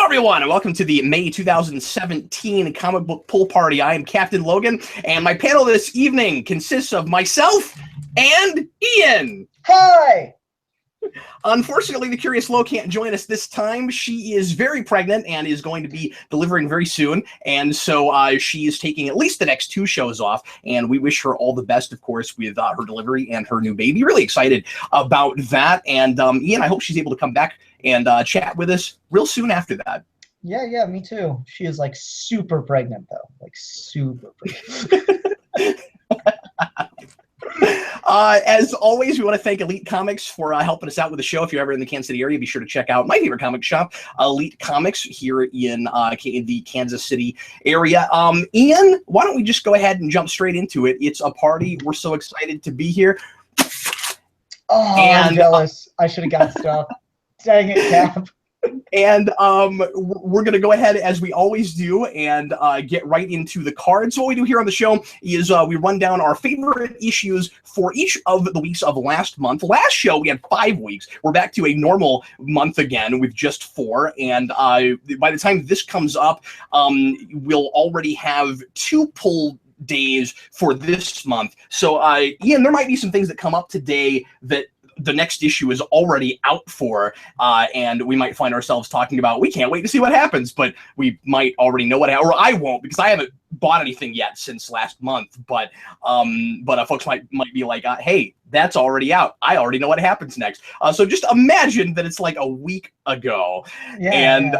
everyone, and welcome to the May 2017 comic book pool party. I am Captain Logan, and my panel this evening consists of myself and Ian. Hi! Unfortunately, the Curious Lo can't join us this time. She is very pregnant and is going to be delivering very soon, and so she is taking at least the next 2 shows off, and we wish her all the best, of course, with her delivery and her new baby. Really excited about that, and Ian, I hope she's able to come back and chat with us real soon after that. Yeah, me too. She is, like, super pregnant, though. Like, super pregnant. As always, we want to thank Elite Comics for helping us out with the show. If you're ever in the Kansas City area, be sure to check out my favorite comic shop, Elite Comics, here in the Kansas City area. Ian, why don't we just go ahead and jump straight into it? It's a party. We're so excited to be here. Oh, I'm jealous. I should have got stuff. Dang it, Cap. And we're going to go ahead, as we always do, and get right into the cards. What we do here on the show is we run down our favorite issues for each of the weeks of last month. Last show, we had 5 weeks. We're back to a normal month again with just 4. And by the time this comes up, we'll already have 2 pull days for this month. So, Ian, there might be some things that come up today that the next issue is already out for, and we might find ourselves talking about, we can't wait to see what happens, but we might already know what, or I won't, because I haven't bought anything yet since last month, but folks might be like, hey, that's already out. I already know what happens next. So just imagine that it's like a week ago, and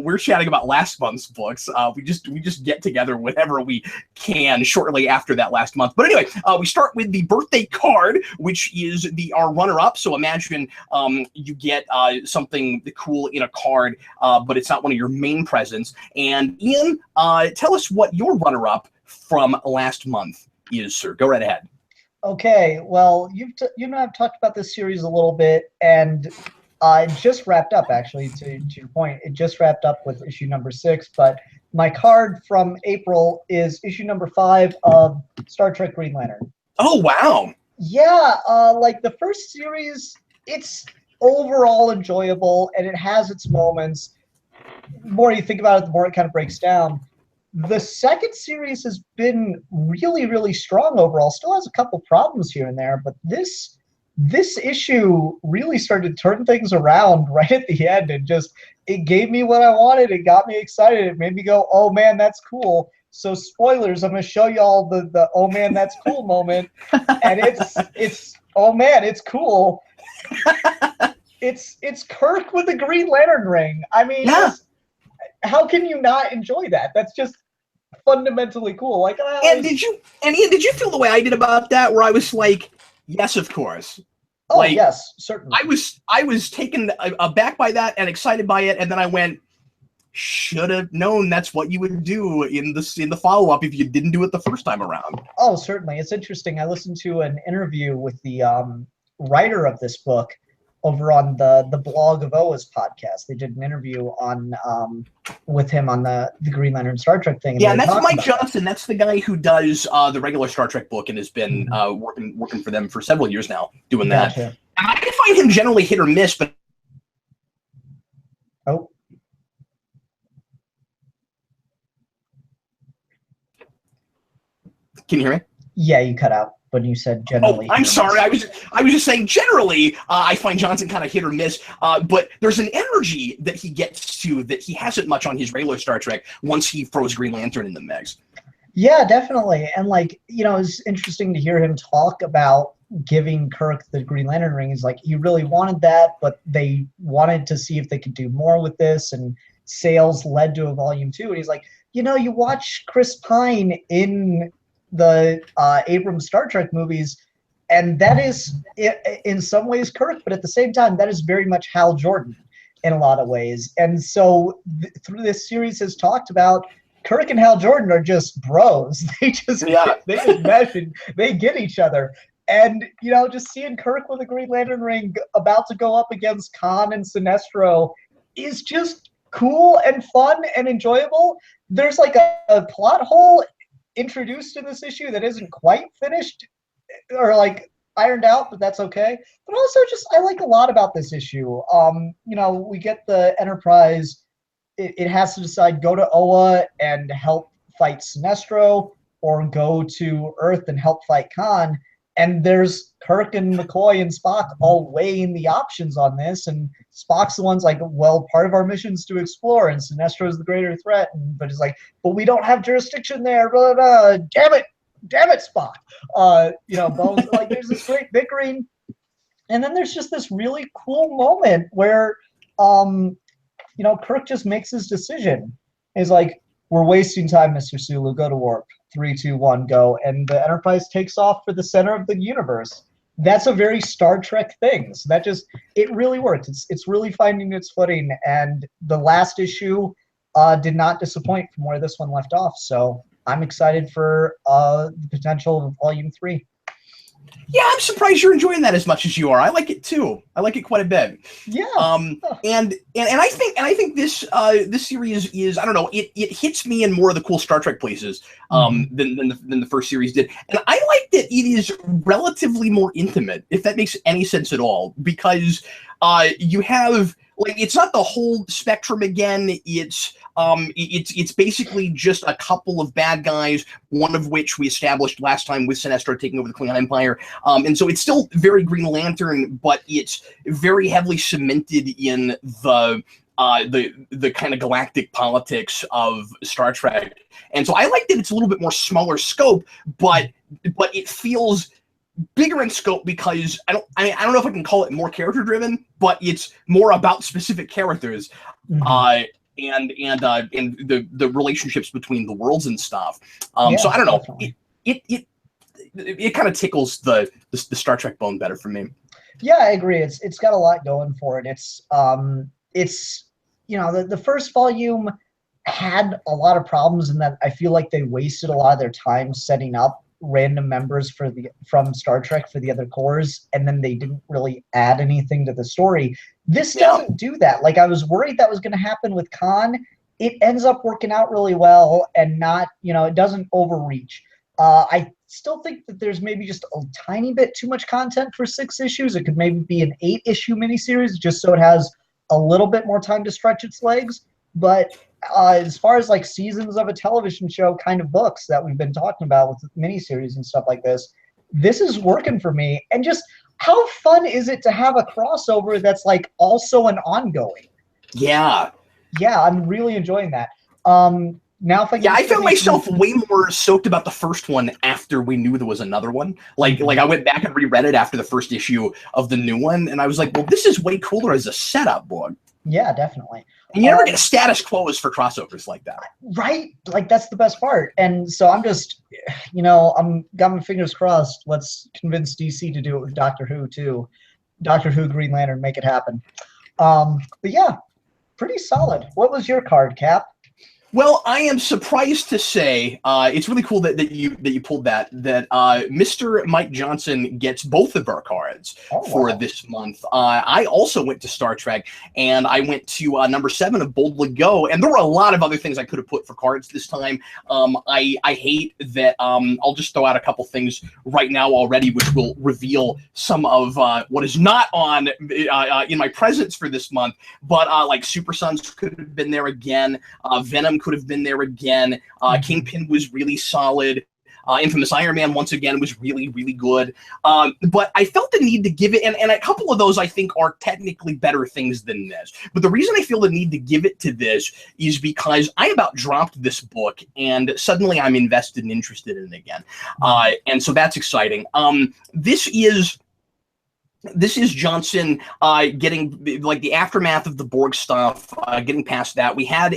we're chatting about last month's books. We just get together whenever we can shortly after that last month. But anyway, we start with the birthday card, which is our runner-up. So imagine you get something cool in a card, but it's not one of your main presents. And Ian, tell us what your runner-up from last month is, sir. Go right ahead. Okay, well, you and I have talked about this series a little bit, and it just wrapped up, actually, to your point. It just wrapped up with issue number 6, but my card from April is issue number 5 of Star Trek Green Lantern. Oh, wow. Yeah, like the first series, it's overall enjoyable, and it has its moments. The more you think about it, the more it kind of breaks down. The second series has been really, really strong overall. Still has a couple problems here and there, but this issue really started to turn things around right at the end, and it gave me what I wanted. It got me excited. It made me go, oh man, that's cool. So spoilers, I'm going to show y'all the oh man, that's cool moment. And it's oh man, it's cool. It's Kirk with the Green Lantern ring. I mean, yeah. How can you not enjoy that? That's just fundamentally cool. Like, Ian, did you feel the way I did about that, where I was like, yes, of course. Oh, like, yes, certainly. I was taken aback by that and excited by it, and then I went, should have known that's what you would do in the follow-up if you didn't do it the first time around. Oh, certainly. It's interesting. I listened to an interview with the writer of this book over on the Blog of Oa's podcast. They did an interview on with him on the Green Lantern Star Trek thing. And that's Mike Johnson. That's the guy who does the regular Star Trek book and has been working for them for several years now doing that. Gotcha. And I can find him generally hit or miss, but Can you hear me? Yeah, you cut out. But you said generally. Oh, I'm sorry. I was just saying generally. I find Johnson kind of hit or miss, but there's an energy that he gets to that he hasn't much on his regular Star Trek once he throws Green Lantern in the mix. Yeah, definitely. And it's interesting to hear him talk about giving Kirk the Green Lantern ring. He's like, he really wanted that, but they wanted to see if they could do more with this, and sales led to a volume 2. And he's like, you watch Chris Pine in the Abrams Star Trek movies, and that is in some ways Kirk, but at the same time that is very much Hal Jordan in a lot of ways. And so through this series has talked about Kirk and Hal Jordan are just bros. They just mesh and they get each other. And just seeing Kirk with a Green Lantern ring about to go up against Khan and Sinestro is just cool and fun and enjoyable. There's like a plot hole introduced in this issue that isn't quite finished, or like ironed out, but that's okay. But also just I like a lot about this issue. We get the Enterprise. It has to decide go to Oa and help fight Sinestro, or go to Earth and help fight Khan. And there's Kirk and McCoy and Spock all weighing the options on this. And Spock's the one's like, well, part of our mission is to explore, and Sinestro is the greater threat. But it's like, but we don't have jurisdiction there. Blah, blah, blah. Damn it, Spock. Bones, like, there's this great bickering. And then there's just this really cool moment where, Kirk just makes his decision. He's like, we're wasting time, Mr. Sulu. Go to warp. 3, 2, 1, go. And the Enterprise takes off for the center of the universe. That's a very Star Trek thing. So it really works. It's really finding its footing. And the last issue did not disappoint from where this one left off. So I'm excited for the potential of Volume 3. Yeah, I'm surprised you're enjoying that as much as you are. I like it too. I like it quite a bit. Yeah. And I think this series is, I don't know, it hits me in more of the cool Star Trek places than the first series did. And I like that it is relatively more intimate, if that makes any sense at all, because you have, like, it's not the whole spectrum again. It's basically just a couple of bad guys, one of which we established last time with Sinestro taking over the Klingon Empire. And so it's still very Green Lantern, but it's very heavily cemented in the kind of galactic politics of Star Trek. And so I like that it's a little bit more smaller scope, but it feels bigger in scope because I don't know if I can call it more character driven, but it's more about specific characters. And the relationships between the worlds and stuff. So I don't know. Definitely. It kind of tickles the Star Trek bone better for me. Yeah, I agree. It's got a lot going for it. It's the first volume had a lot of problems in that I feel like they wasted a lot of their time setting up random members from Star Trek for the other cores, and then they didn't really add anything to the story. This doesn't do that. Like, I was worried that was going to happen with Khan. It ends up working out really well, and not, it doesn't overreach. I still think that there's maybe just a tiny bit too much content for 6 issues. It could maybe be an 8-issue miniseries just so it has a little bit more time to stretch its legs. But as far as like seasons of a television show kind of books that we've been talking about with miniseries and stuff like this is working for me. And just how fun is it to have a crossover that's like also an ongoing? Yeah, I'm really enjoying that. Now, if I found myself way more soaked about the first one after we knew there was another one. Like I went back and reread it after the first issue of the new one, and I was like, well, this is way cooler as a setup book. Yeah, definitely. And you never get status quos for crossovers like that. Right? Like, that's the best part. And so I'm just, I'm got my fingers crossed. Let's convince DC to do it with Doctor Who, too. Doctor Who, Green Lantern, make it happen. But yeah, pretty solid. What was your card, Cap? Well, I am surprised to say it's really cool that you pulled that Mr. Mike Johnson gets both of our cards for this month. I also went to Star Trek, and I went to number 7 of Boldly Go, and there were a lot of other things I could have put for cards this time. I hate that. I'll just throw out a couple things right now already, which will reveal some of what is not on in my presents for this month. But like Super Sons could have been there again. Venom could have been there again. Kingpin was really solid. Infamous Iron Man, once again, was really, really good. But I felt the need to give it, and a couple of those I think are technically better things than this. But the reason I feel the need to give it to this is because I about dropped this book, and suddenly I'm invested and interested in it again. And so that's exciting. This is Johnson getting like the aftermath of the Borg stuff, getting past that. We had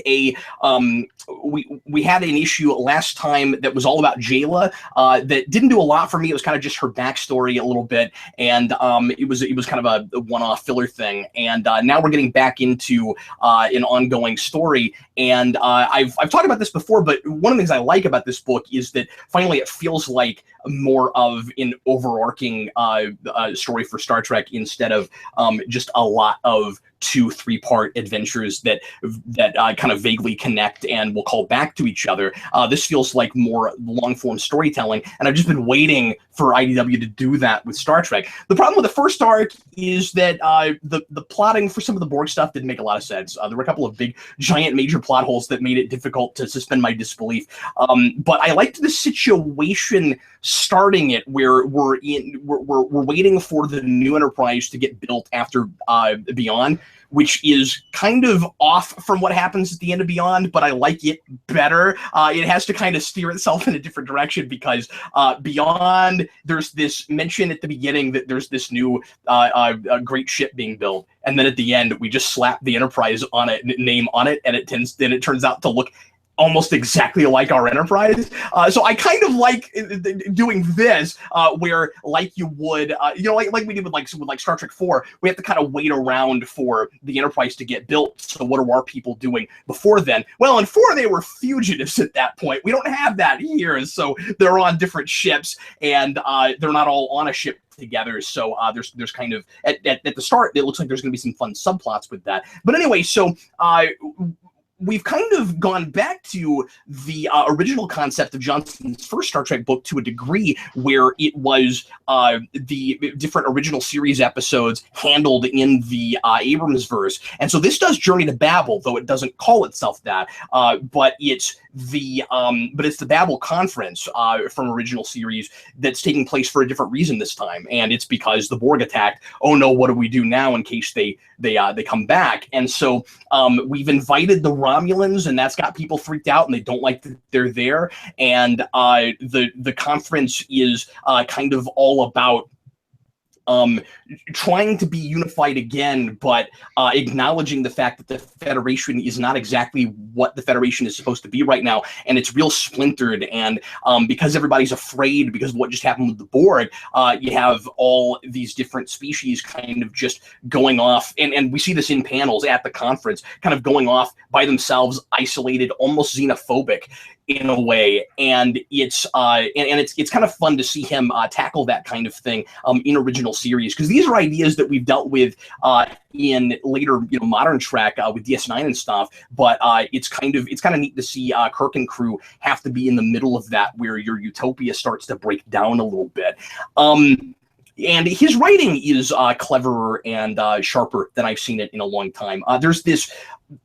we had an issue last time that was all about Jayla that didn't do a lot for me. It was kind of just her backstory a little bit, and it was kind of a one-off filler thing. And now we're getting back into an ongoing story. And I've talked about this before, but one of the things I like about this book is that finally it feels like more of an overarching story for Star Trek instead of just a lot of two 3-part adventures that kind of vaguely connect and will call back to each other. This feels like more long-form storytelling, and I've just been waiting for IDW to do that with Star Trek. The problem with the first arc is that the plotting for some of the Borg stuff didn't make a lot of sense. There were a couple of big, giant, major plot holes that made it difficult to suspend my disbelief. But I liked the situation starting it where we're waiting for the new Enterprise to get built after Beyond, which is kind of off from what happens at the end of Beyond, but I like it better. It has to kind of steer itself in a different direction because Beyond, there's this mention at the beginning that there's this new great ship being built, and then at the end we just slap the Enterprise on it, name on it, and it turns out to look almost exactly like our Enterprise. So I kind of like doing this where, like you would, like we did with Star Trek 4, we have to kind of wait around for the Enterprise to get built. So what are our people doing before then? Well, in 4, they were fugitives at that point. We don't have that here. So they're on different ships, and they're not all on a ship together. So there's kind of, at the start, it looks like there's going to be some fun subplots with that. But anyway, so we've kind of gone back to the original concept of Johnson's first Star Trek book to a degree, where it was the different original series episodes handled in the Abrams verse. And so this does Journey to Babel, though it doesn't call itself that. But it's the Babel Conference from original series that's taking place for a different reason this time, and it's because the Borg attacked. Oh no, what do we do now in case they come back? And so we've invited the Romulans, and that's got people freaked out, and they don't like that they're there. And the conference is kind of all about trying to be unified again, but acknowledging the fact that the Federation is not exactly what the Federation is supposed to be right now, and it's real splintered. And because everybody's afraid because of what just happened with the Borg, you have all these different species kind of just going off, and we see this in panels at the conference, kind of going off by themselves, isolated, almost xenophobic in a way. And it's it's kind of fun to see him tackle that kind of thing in original series, because these are ideas that we've dealt with in later modern Trek with DS9 and stuff. But it's kind of neat to see Kirk and crew have to be in the middle of that, where your utopia starts to break down a little bit. And his writing is cleverer and sharper than I've seen it in a long time. There's this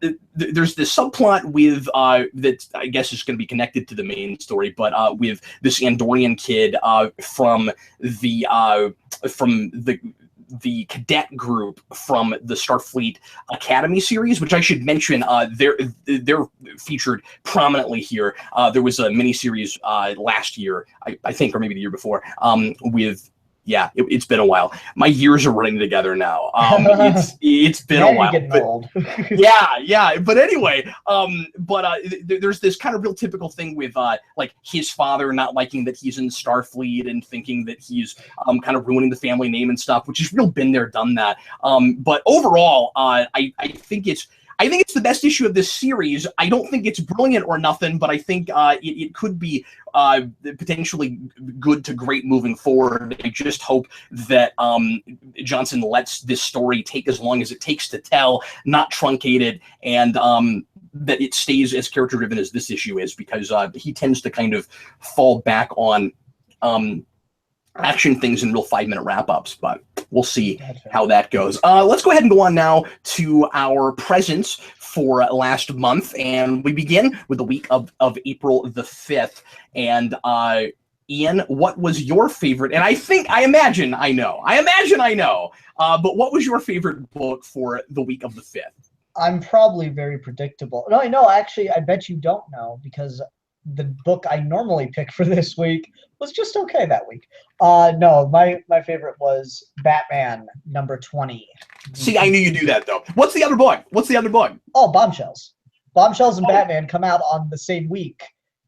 subplot with that I guess is going to be connected to the main story, but with this Andorian kid from the cadet group from the Starfleet Academy series, which I should mention, they're featured prominently here. There was a miniseries last year, I think, or maybe the year before, with. Yeah, it's been a while. My years are running together now. It's been a while. Getting old. yeah. But anyway, there's this kind of real typical thing with like his father not liking that he's in Starfleet and thinking that he's kind of ruining the family name and stuff, which is real been there, done that. But overall, I think it's the best issue of this series. I don't think it's brilliant or nothing, but I think it could be potentially good to great moving forward. I just hope that Johnson lets this story take as long as it takes to tell, not truncated, and that it stays as character-driven as this issue is, because he tends to kind of fall back on action things in real 5-minute wrap-ups, but we'll see how that goes. Let's go ahead and go on now to our presents for last month, and we begin with the week of April the 5th. And Ian, what was your favorite? And I imagine I know. But what was your favorite book for the week of the 5th? I'm probably very predictable. No, actually, I bet you don't know, because the book I normally pick for this week was just okay that week. No, my favorite was Batman number 20. See, I knew you'd do that, though. What's the other book? Oh, Bombshells. Bombshells and Batman come out on the same week,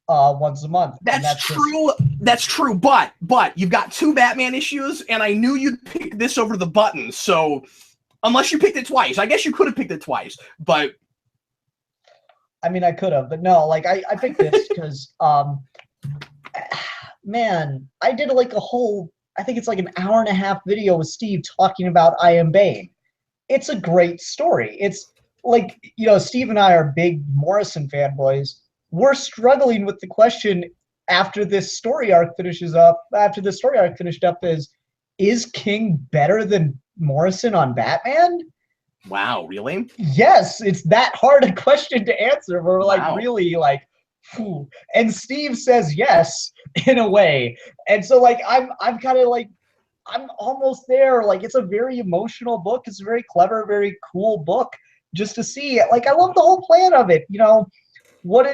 once a month. That's true. That's true. But you've got 2 Batman issues, and I knew you'd pick this over the Button. So unless you picked it twice, I guess you could have picked it twice. But I mean, I could have, but no. Like I picked this because, man, I did like a whole. I think it's like an hour and a half video with Steve talking about I Am Bane, it's a great story. It's like, Steve and I are big Morrison fanboys. We're struggling with the question after this story arc finished up, is King better than Morrison on Batman? Wow, really? Yes, it's that hard a question to answer. We're Wow. really phew. And Steve says yes in a way. And so I'm kind of I'm almost there. It's a very emotional book. It's a very clever, very cool book just to see. I love the whole plan of it. What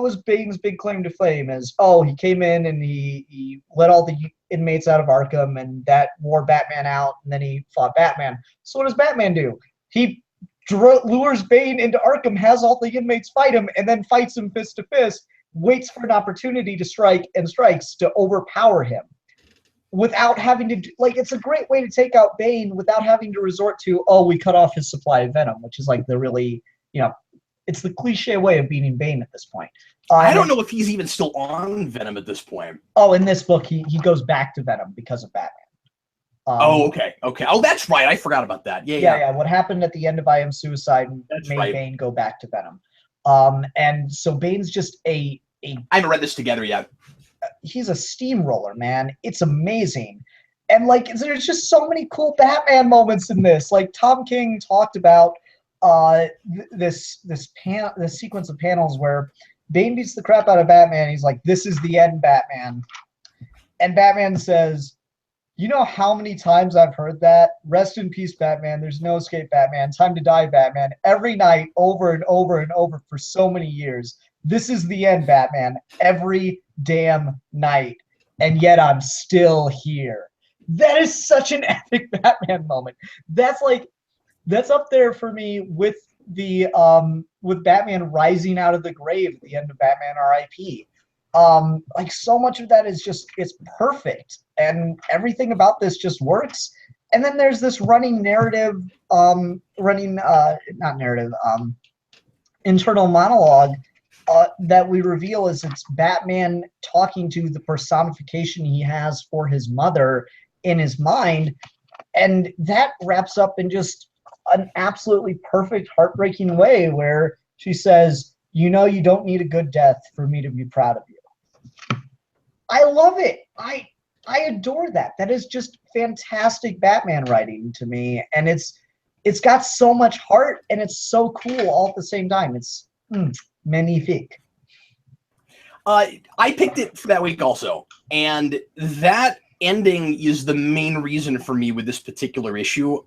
was Bane's big claim to fame? He came in and he let all the inmates out of Arkham, and that wore Batman out, and then he fought Batman. So what does Batman do? He lures Bane into Arkham, has all the inmates fight him, and then fights him fist to fist, waits for an opportunity to strike, and strikes to overpower him. Without having to it's a great way to take out Bane without having to resort to, we cut off his supply of venom, which is the really, it's the cliche way of beating Bane at this point. I don't know if he's even still on Venom at this point. Oh, in this book, he goes back to Venom because of Batman. Okay. Oh, that's right. I forgot about that. Yeah. What happened at the end of I Am Suicide made Bane go back to Venom. And so Bane's just I haven't read this together yet. He's a steamroller, man. It's amazing. And there's just so many cool Batman moments in this. Tom King talked about this sequence of panels where Bane beats the crap out of Batman. He's like, "This is the end, Batman." And Batman says, "You know how many times I've heard that? Rest in peace, Batman. There's no escape, Batman. Time to die, Batman. Every night, over and over and over for so many years. This is the end, Batman. Every damn night. And yet I'm still here." That is such an epic Batman moment. That's up there for me with the with Batman rising out of the grave at the end of Batman R.I.P. So much of that is just, it's perfect, and everything about this just works. And then there's this running narrative, internal monologue that we reveal is it's Batman talking to the personification he has for his mother in his mind, and that wraps up in just an absolutely perfect, heartbreaking way where she says, "You don't need a good death for me to be proud of you." I love it. I adore that. That is just fantastic Batman writing to me, and it's got so much heart, and it's so cool all at the same time. It's magnifique. I picked it for that week also, and that ending is the main reason for me with this particular issue,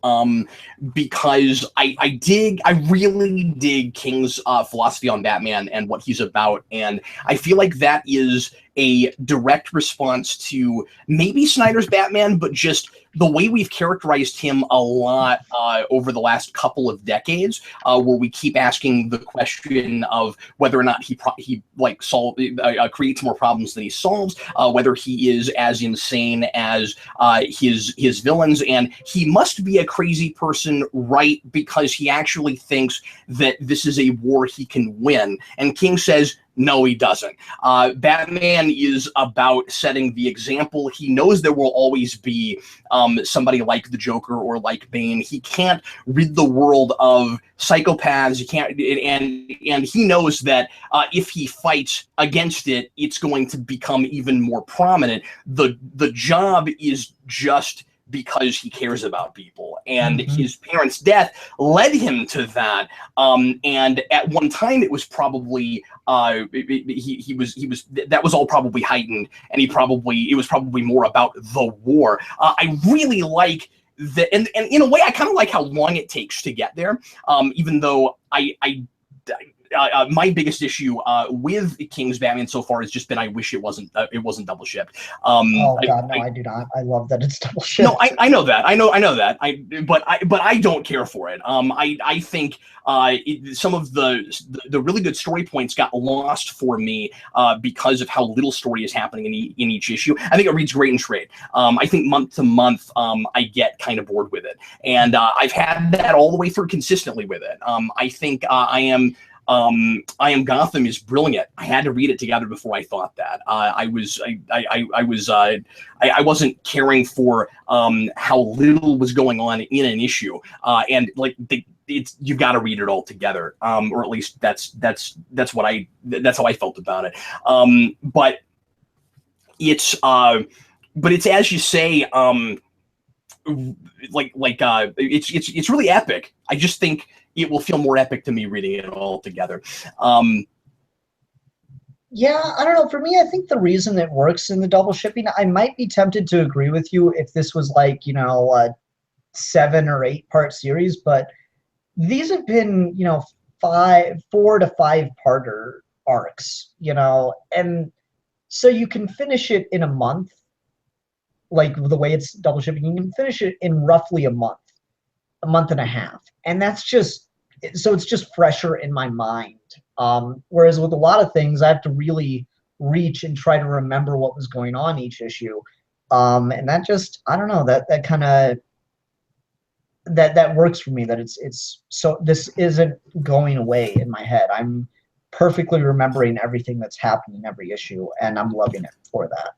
because I really dig King's philosophy on Batman and what he's about, and I feel like that is a direct response to maybe Snyder's Batman, but just the way we've characterized him a lot over the last couple of decades, where we keep asking the question of whether or not he creates more problems than he solves, whether he is as insane as his villains, and he must be a crazy person, right? Because he actually thinks that this is a war he can win, and King says, no, he doesn't. Batman is about setting the example. He knows there will always be somebody like the Joker or like Bane. He can't rid the world of psychopaths. He can't, and he knows that if he fights against it, it's going to become even more prominent. The job is just because he cares about people, and his parents' death led him to that. And at one time, it was probably that was all probably heightened, and it was probably more about the war. I really like that, and in a way, I kind of like how long it takes to get there. Even though my biggest issue with King's Batman so far has just been I wish it wasn't double shipped. Oh God, no, I do not. I love that it's double shipped. No, I know that. I know that. But I don't care for it. I think some of the really good story points got lost for me because of how little story is happening in each issue. I think it reads great in trade. I think month to month I get kind of bored with it, and I've had that all the way through consistently with it. I think I am. I Am Gotham is brilliant. I had to read it together before I thought that. I wasn't caring for how little was going on in an issue, and like you've got to read it all together, or at least that's how I felt about it. But it's as you say, it's really epic. I just think it will feel more epic to me reading it all together. Yeah, I don't know. For me, I think the reason it works in the double shipping, I might be tempted to agree with you if this was like, a 7 or 8 part series, but these have been, 4 to 5 parter arcs, and so you can finish it in a month, like the way it's double shipping. You can finish it in roughly a month and a half, and that's just so it's just fresher in my mind. Whereas with a lot of things, I have to really reach and try to remember what was going on each issue, and that just, I don't know, that kind of that works for me. That it's so this isn't going away in my head. I'm perfectly remembering everything that's happening in every issue, and I'm loving it for that.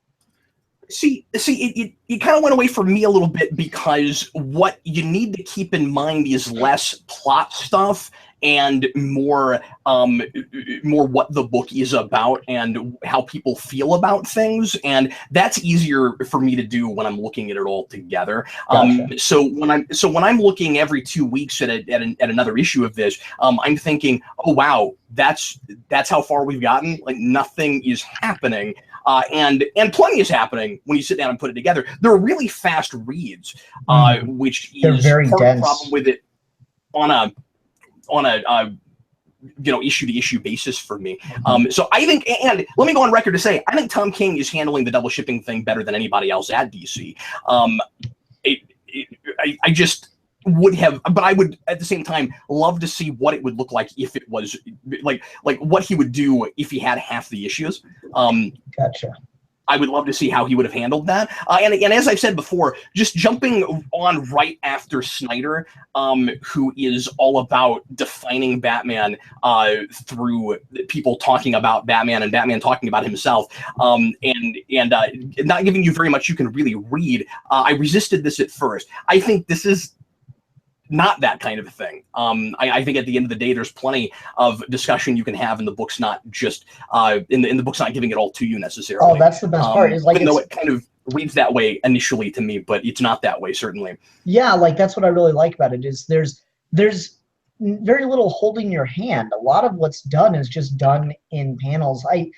See, it kind of went away from me a little bit, because what you need to keep in mind is less plot stuff and more what the book is about and how people feel about things, and that's easier for me to do when I'm looking at it all together. Gotcha. So when I'm looking every 2 weeks at another issue of this, I'm thinking, oh wow, that's how far we've gotten. Like nothing is happening. And plenty is happening when you sit down and put it together. They're really fast reads, which They're is very part dense. of the problem with it on a issue to issue basis for me. So I think, and let me go on record to say, I think Tom King is handling the double shipping thing better than anybody else at DC. I just would have, but I would at the same time love to see what it would look like if it was like what he would do if he had half the issues. Gotcha. I would love to see how he would have handled that. And as I've said before, just jumping on right after Snyder, who is all about defining Batman through people talking about Batman and Batman talking about himself, and not giving you very much you can really read. I resisted this at first. I think this is not that kind of a thing. I think at the end of the day, there's plenty of discussion you can have in the book's not just in the book's not giving it all to you necessarily. Oh, that's the best part. Is like, even though it kind of reads that way initially to me, but it's not that way certainly. Yeah, like that's what I really like about it. Is there's very little holding your hand. A lot of what's done is just done in panels. I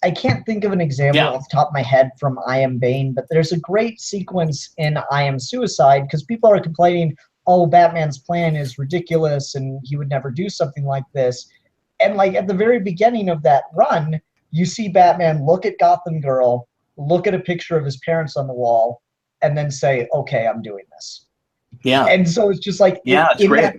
can't think of an example off the top of my head from I Am Bane, but there's a great sequence in I Am Suicide, because people are complaining, oh, Batman's plan is ridiculous and he would never do something like this. And like at the very beginning of that run, you see Batman look at Gotham Girl, look at a picture of his parents on the wall, and then say, okay, I'm doing this. Yeah. And so it's just like, it's great. That,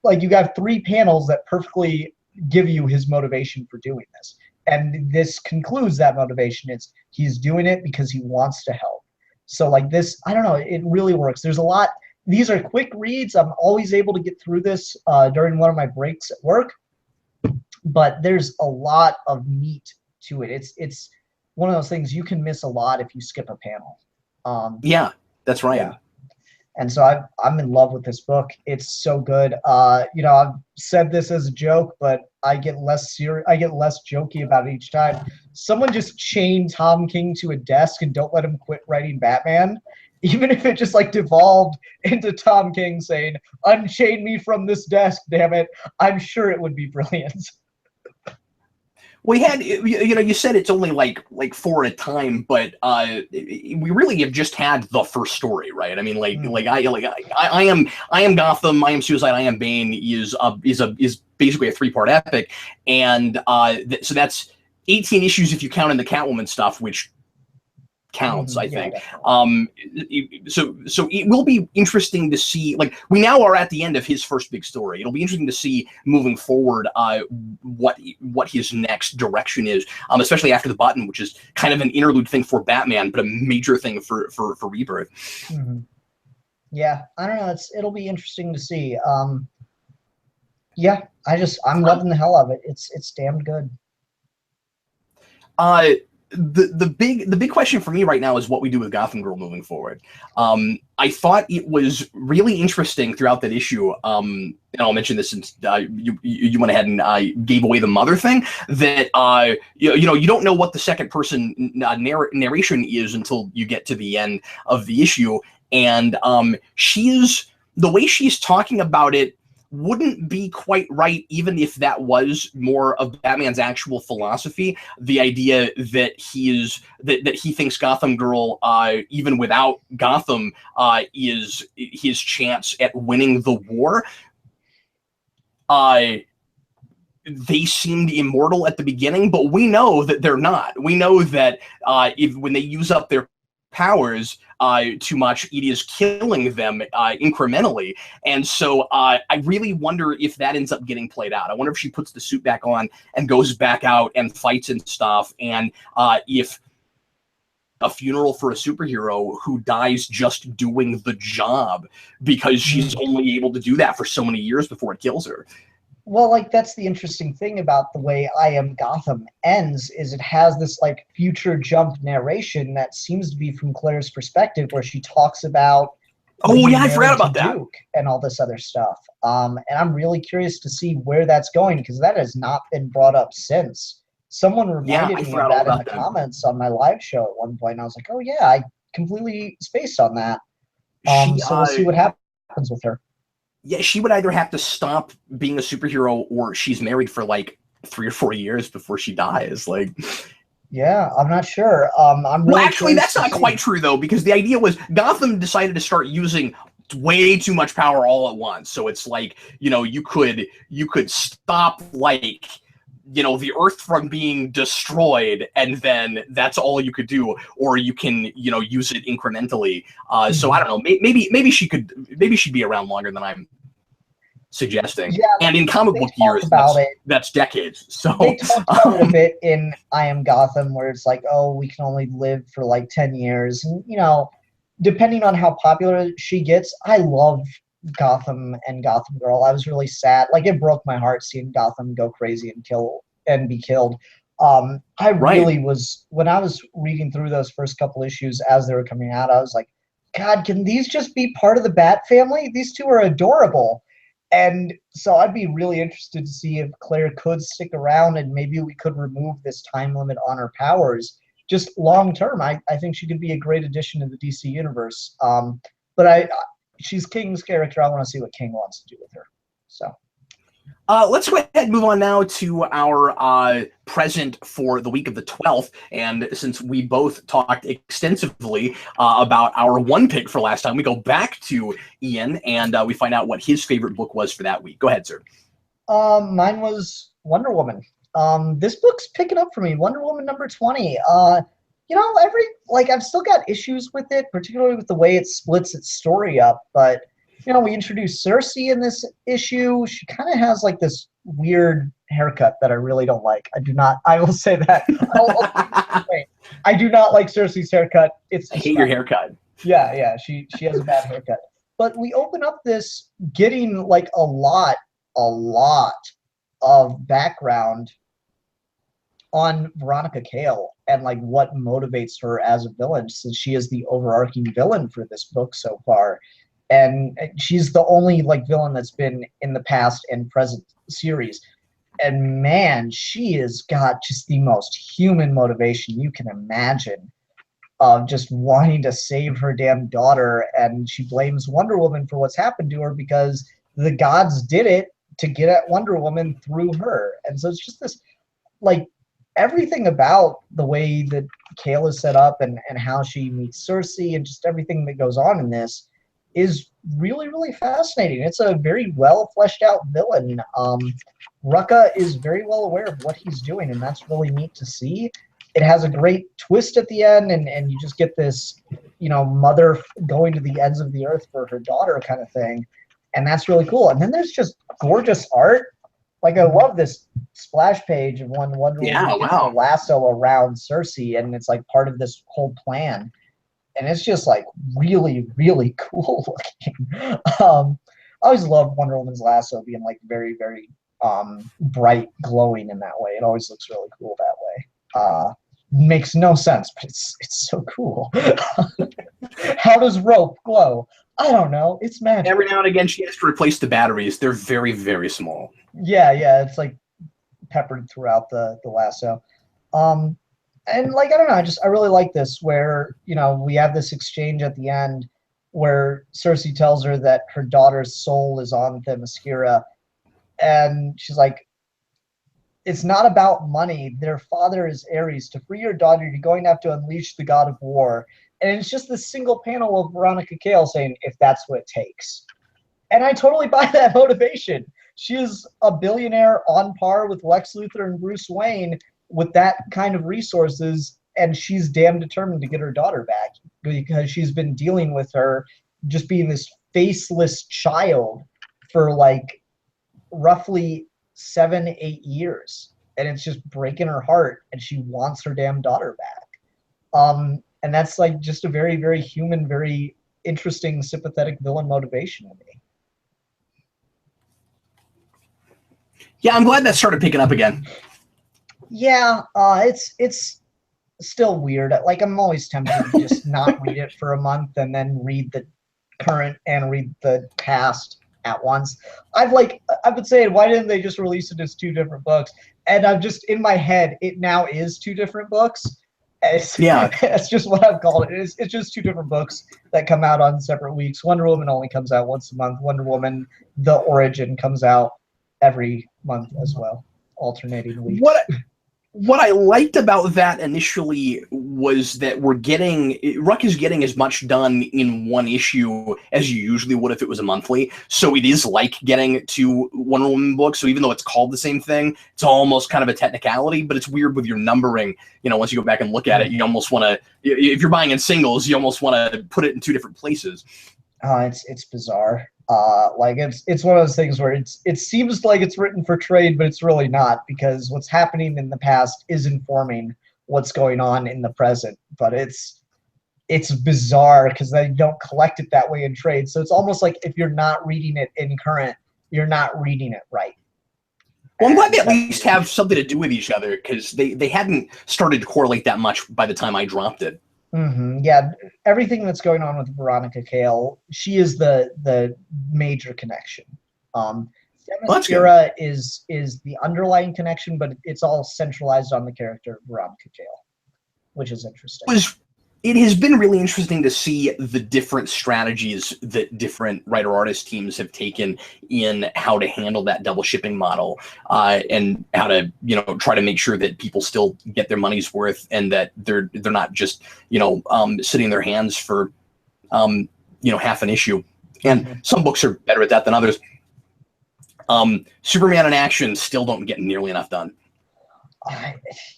like you got 3 panels that perfectly give you his motivation for doing this. And this concludes that motivation. It's he's doing it because he wants to help. So like this, I don't know, it really works. There's a lot. These are quick reads. I'm always able to get through this during one of my breaks at work, but there's a lot of meat to it. It's one of those things you can miss a lot if you skip a panel. Yeah, that's right. Yeah. And so I'm in love with this book. It's so good. I've said this as a joke, but I get less jokey about it each time. Someone just chain Tom King to a desk and don't let him quit writing Batman. Even if it just like devolved into Tom King saying, unchain me from this desk, damn it, I'm sure it would be brilliant. We had, you said it's only like 4 at a time, but we really have just had the first story, right? I mean, I am Gotham, I Am Suicide, I Am Bane is basically a 3-part epic, and so that's 18 issues if you count in the Catwoman stuff, which counts, I think. So it will be interesting to see, like, we now are at the end of his first big story. It'll be interesting to see moving forward what his next direction is, especially after the Button, which is kind of an interlude thing for Batman, but a major thing for Rebirth. Yeah, I don't know. It'll be interesting to see. Yeah, I'm loving the hell of it. It's damn good. Uh, the big question for me right now is what we do with Gotham Girl moving forward. I thought it was really interesting throughout that issue. And I'll mention this since you went ahead and gave away the mother thing. That you don't know what the second person narration is until you get to the end of the issue, and she's the way she's talking about it wouldn't be quite right, even if that was more of Batman's actual philosophy. The idea that that he thinks Gotham Girl, even without Gotham, is his chance at winning the war. They seemed immortal at the beginning, but we know that they're not. We know that when they use up their powers too much, it is killing them incrementally. And so I really wonder if that ends up getting played out. I wonder if she puts the suit back on and goes back out and fights and stuff, and if a funeral for a superhero who dies just doing the job because she's only able to do that for so many years before it kills her. Well, like, that's the interesting thing about the way I Am Gotham ends, is it has this like future jump narration that seems to be from Claire's perspective, where she talks about I forgot about that. Duke and all this other stuff. And I'm really curious to see where that's going, because that has not been brought up since. Someone reminded me of that in the comments on my live show at one point, and I was like, oh yeah, I completely spaced on that. So we'll see what happens with her. Yeah, she would either have to stop being a superhero, or she's married for like 3 or 4 years before she dies. Like, yeah, I'm not sure. I'm really actually, that's not quite true though, because the idea was Gotham decided to start using way too much power all at once. So it's like, you could stop like, the Earth from being destroyed, and then that's all you could do, or you can, use it incrementally. So I don't know. Maybe she'd be around longer than I'm suggesting. Yeah, and in comic book years, that's decades. So they talked about it a bit in I Am Gotham, where it's like, oh, we can only live for like 10 years, and depending on how popular she gets. I love Gotham and Gotham Girl. I was really sad. Like, it broke my heart seeing Gotham go crazy and be killed. I really was, when I was reading through those first couple issues as they were coming out, I was like, God, can these just be part of the Bat family? These two are adorable. And so I'd be really interested to see if Claire could stick around, and maybe we could remove this time limit on her powers. Just long term, I think she could be a great addition to the DC universe. But she's King's character. I want to see what King wants to do with her. So let's go ahead and move on now to our present for the week of the 12th. And since we both talked extensively about our one pick for last time, we go back to Ian and we find out what his favorite book was for that week. Go ahead, sir. Mine was Wonder Woman. This book's picking up for me. Wonder Woman number 20. I've still got issues with it, particularly with the way it splits its story up. But, we introduced Cersei in this issue. She kind of has like this weird haircut that I really don't like. I will say that. I do not like Cersei's haircut. I hate your haircut. Yeah. She has a bad haircut. But we open up this getting like a lot of background on Veronica Cale and like what motivates her as a villain, since she is the overarching villain for this book so far. And she's the only like villain that's been in the past and present series. And man, she has got just the most human motivation you can imagine, of just wanting to save her damn daughter. And she blames Wonder Woman for what's happened to her because the gods did it to get at Wonder Woman through her. And so it's just this, like, everything about the way that Cale is set up and how she meets Cersei and just everything that goes on in this is really, really fascinating. It's a very well fleshed out villain. Rucka is very well aware of what he's doing, and that's really neat to see. It has a great twist at the end, and you just get this, mother going to the ends of the earth for her daughter kind of thing. And that's really cool. And then there's just gorgeous art. Like, I love this splash page of when Wonder Woman gets a lasso around Cersei, and it's like part of this whole plan. And it's just like really, really cool looking. always loved Wonder Woman's lasso being like very, very bright, glowing in that way. It always looks really cool that way. Makes no sense, but it's so cool. How does rope glow? I don't know. It's magic. Every now and again, she has to replace the batteries. They're very, very small. Yeah, it's like peppered throughout the lasso. And like I don't know, I really like this where we have this exchange at the end where Cersei tells her that her daughter's soul is on Themyscira, and she's like, it's not about money. Their father is Ares. To free your daughter, you're going to have to unleash the god of war. And it's just this single panel of Veronica Cale saying, if that's what it takes. And I totally buy that motivation. She is a billionaire on par with Lex Luthor and Bruce Wayne with that kind of resources, and she's damn determined to get her daughter back because she's been dealing with her just being this faceless child for like roughly 7-8 years, and it's just breaking her heart, and she wants her damn daughter back. And that's like just a very, very human, very interesting, sympathetic villain motivation to me. Yeah, I'm glad that started picking up again. Yeah, it's still weird. Like, I'm always tempted to just not read it for a month and then read the current and read the past at once. I've been saying, why didn't they just release it as 2 different books? And I'm just in my head, it now is 2 different books. It's just what I've called it. It's just 2 different books that come out on separate weeks. Wonder Woman only comes out once a month. Wonder Woman: The Origin comes out every month as well, alternating weeks. What I liked about that initially was that Ruck is getting as much done in one issue as you usually would if it was a monthly. So it is like getting 2 Wonder Woman books. So even though it's called the same thing, it's almost kind of a technicality, but it's weird with your numbering. Once you go back and look at it, you almost want to, if you're buying in singles, you almost want to put it in 2 different places. It's bizarre. It's one of those things where it seems like it's written for trade, but it's really not, because what's happening in the past is informing what's going on in the present. But it's bizarre because they don't collect it that way in trade. So it's almost like if you're not reading it in current, you're not reading it right. Well, I'm glad they at least have something to do with each other, because they hadn't started to correlate that much by the time I dropped it. Mm-hmm. Yeah, everything that's going on with Veronica Cale, she is the major connection. Themyscira is the underlying connection, but it's all centralized on the character of Veronica Cale, which is interesting. It has been really interesting to see the different strategies that different writer-artist teams have taken in how to handle that double shipping model, and how to try to make sure that people still get their money's worth, and that they're not just sitting their hands for half an issue. And some books are better at that than others. Superman in Action still don't get nearly enough done. I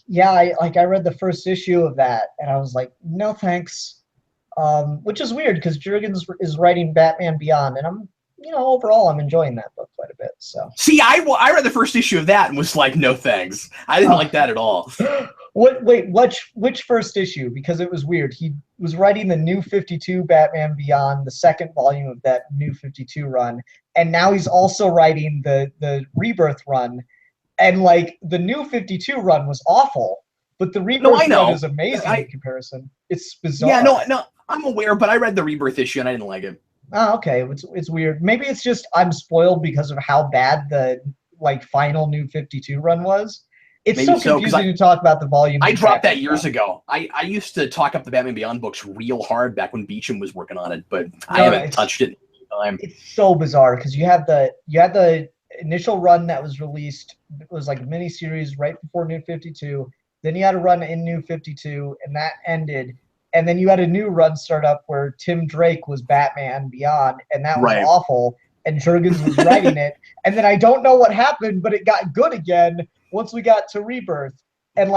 read the first issue of that, and I was like, no thanks. Which is weird because Jurgens is writing Batman Beyond, and I'm overall I'm enjoying that book quite a bit. So see, I read the first issue of that and was like, no thanks. I didn't like that at all. Which first issue? Because it was weird. He was writing the New 52 Batman Beyond, the second volume of that New 52 run, and now he's also writing the Rebirth run. And the New 52 run was awful, but the Rebirth run is amazing in comparison. It's bizarre. Yeah, no, I'm aware, but I read the Rebirth issue and I didn't like it. Oh, okay. It's weird. Maybe it's just I'm spoiled because of how bad the final New 52 run was. It's maybe so confusing to talk about the volume. I dropped that years ago. I used to talk up the Batman Beyond books real hard back when Beecham was working on it, but I haven't touched it in a time. It's so bizarre because you had the initial run that was released. It was like a mini series right before New 52. Then you had a run in New 52, and that ended. And then you had a new run start up where Tim Drake was Batman Beyond, and that was awful. And Jurgens was writing it. And then I don't know what happened, but it got good again once we got to Rebirth. And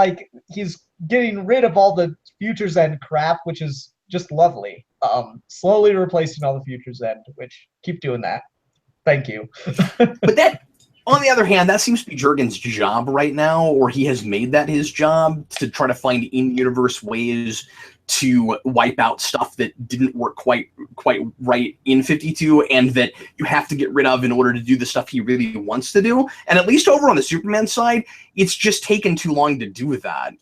he's getting rid of all the Futures End crap, which is just lovely. Slowly replacing all the Futures End, which keep doing that. Thank you. But On the other hand, that seems to be Jurgen's job right now, or he has made that his job, to try to find in-universe ways to wipe out stuff that didn't work quite right in 52, and that you have to get rid of in order to do the stuff he really wants to do. And at least over on the Superman side, it's just taken too long to do that.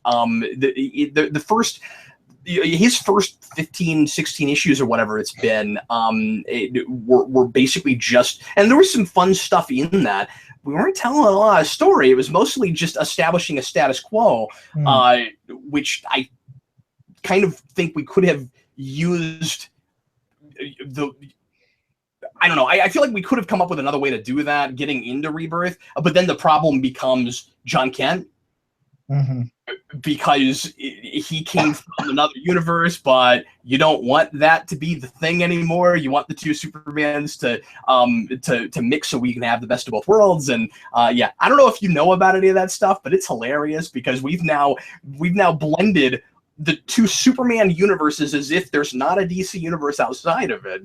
His first 15, 16 issues or whatever it's been, were basically just, and there was some fun stuff in that. We weren't telling a lot of story. It was mostly just establishing a status quo, which I kind of think we could have used I don't know. I feel like we could have come up with another way to do that, getting into Rebirth, but then the problem becomes John Kent. Because he came from another universe, but you don't want that to be the thing anymore. You want the two Supermans to mix so we can have the best of both worlds. And yeah, I don't know if you know about any of that stuff, but it's hilarious because we've now blended the two Superman universes as if there's not a DC universe outside of it.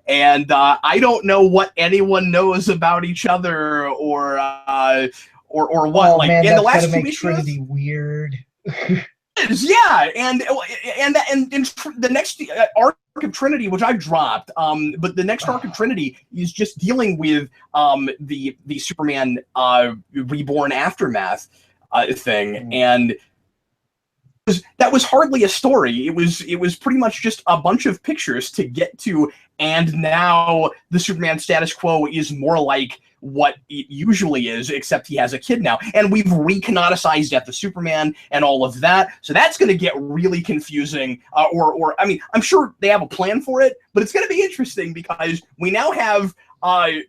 And I don't know what anyone knows about each other or what. Oh, like man, in the that's last gonna two make issues, Trinity weird. yeah, and the next arc of Trinity, which I've dropped, but the next arc of Trinity is just dealing with the Superman Reborn Aftermath thing, and that was hardly a story. It was pretty much just a bunch of pictures to get to, and now the Superman status quo is more like what it usually is, except he has a kid now, and we've recanonicized Death of Superman and all of that, so that's going to get really confusing. Or I mean, I'm sure they have a plan for it, but it's going to be interesting because we now have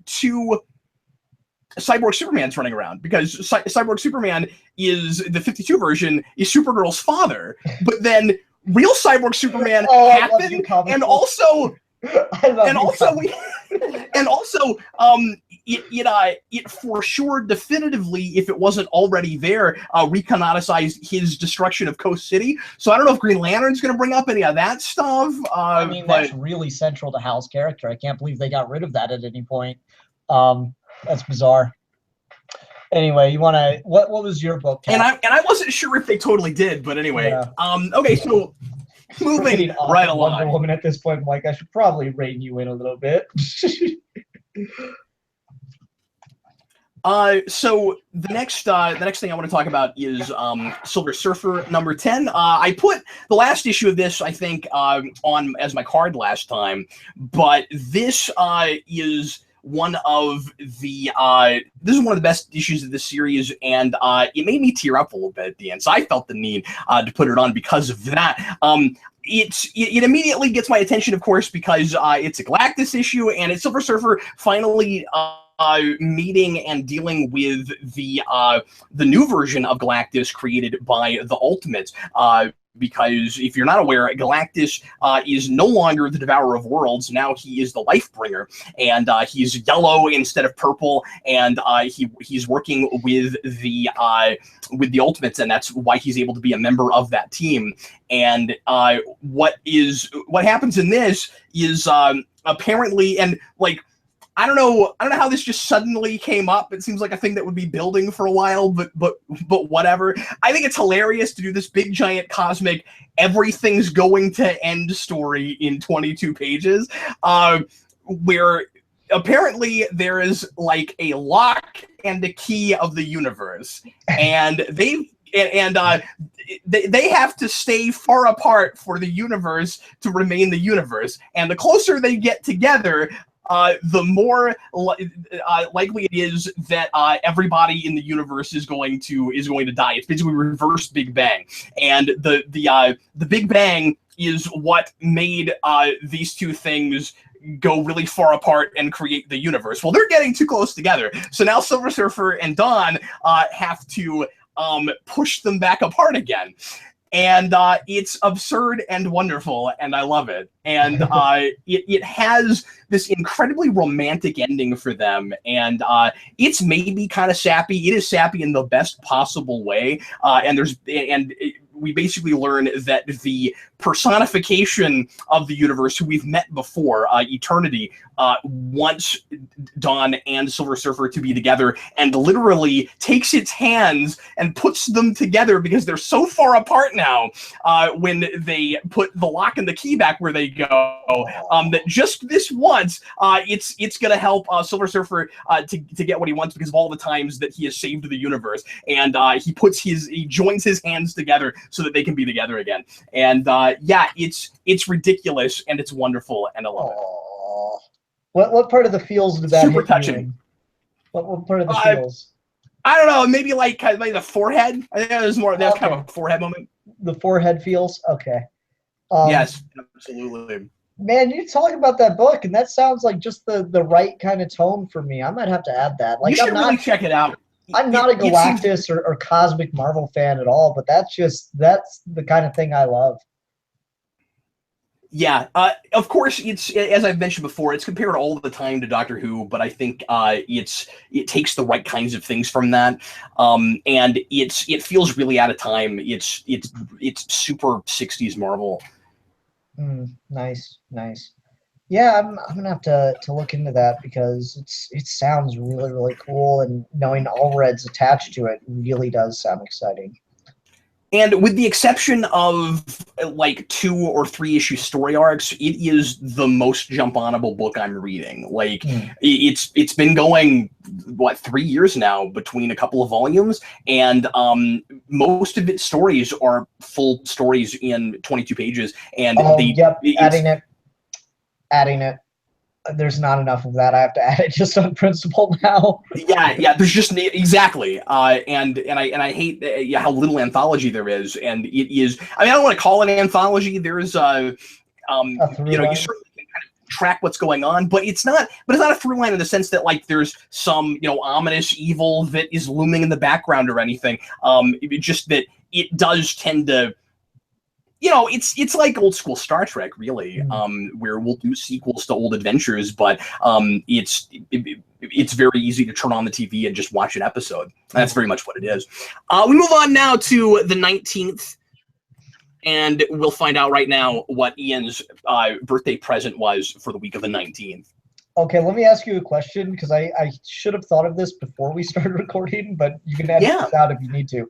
two Cyborg Supermans running around, because Cyborg Superman is the 52 version is Supergirl's father, but then real Cyborg Superman happened, and also it for sure definitively, if it wasn't already there, recanonicized his destruction of Coast City. So I don't know if Green Lantern's going to bring up any of that stuff. I mean, that's really central to Hal's character. I can't believe they got rid of that at any point. That's bizarre. Anyway, you want to what was your book, Kat? And I wasn't sure if they totally did, but anyway. Yeah. Okay, so moving right along. Wonder Woman at this point, Mike, I should probably rein you in a little bit. So the next thing I want to talk about is Silver Surfer number 10. I put the last issue of this, I think, on as my card last time, but this is one of the best issues of this series, and it made me tear up a little bit at the end. So I felt the need to put it on because of that. It immediately gets my attention, of course, because it's a Galactus issue, and it's Silver Surfer finally meeting and dealing with the new version of Galactus created by the Ultimates. Because if you're not aware, Galactus is no longer the Devourer of Worlds. Now he is the Lifebringer, and he's yellow instead of purple, and he's working with the Ultimates, and that's why he's able to be a member of that team. And what happens in this is apparently, and like, I don't know how this just suddenly came up. It seems like a thing that would be building for a while, but whatever. I think it's hilarious to do this big giant cosmic everything's going to end story in 22 pages, where apparently there is like a lock and a key of the universe, and they have to stay far apart for the universe to remain the universe, and the closer they get together, the more likely it is that everybody in the universe is going to die. It's basically reverse Big Bang, and the Big Bang is what made these two things go really far apart and create the universe. Well, they're getting too close together, so now Silver Surfer and Dawn have to push them back apart again. And it's absurd and wonderful, and I love it. And it has this incredibly romantic ending for them, and it's maybe kind of sappy. It is sappy in the best possible way. And we basically learn that the personification of the universe, who we've met before, Eternity, wants Dawn and Silver Surfer to be together, and literally takes its hands and puts them together because they're so far apart now. When they put the lock and the key back where they go, that just this once, it's gonna help Silver Surfer to get what he wants because of all the times that he has saved the universe, and he joins his hands together so that they can be together again. And yeah, it's ridiculous and it's wonderful and I love it. What part of the feels did that Super hit touching. you in? What part of the feels? I don't know, maybe like the forehead. I think that was kind of a forehead moment. The forehead feels? Okay. Yes, absolutely. Man, you talk about that book, and that sounds like just the right kind of tone for me. I might have to add that. Like, you should really check it out. I'm not a Galactus or cosmic Marvel fan at all, but that's the kind of thing I love. Yeah, of course, it's, as I've mentioned before, it's compared all the time to Doctor Who, but I think it takes the right kinds of things from that, and it feels really out of time. It's super 60s Marvel. Nice. Yeah, I'm gonna have to look into that because it sounds really, really cool, and knowing Allred's attached to it really does sound exciting. And with the exception of like 2 or 3 issue story arcs, it is the most jump-onable book I'm reading. Like it's been going 3 years now between a couple of volumes, and most of its stories are full stories in 22 pages. And adding it. There's not enough of that. I have to add it just on principle now. Yeah. There's just exactly, and I hate how little anthology there is, and it is. I mean, I don't want to call it an anthology. There's you certainly can kind of track what's going on, but it's not. But it's not a through line in the sense that like there's some ominous evil that is looming in the background or anything. Just that it does tend to. It's like old school Star Trek, really, where we'll do sequels to old adventures, but it's very easy to turn on the TV and just watch an episode. And that's very much what it is. We move on now to the 19th, and we'll find out right now what Ian's birthday present was for the week of the 19th. Okay, let me ask you a question, because I should have thought of this before we started recording, but you can edit this out if you need to.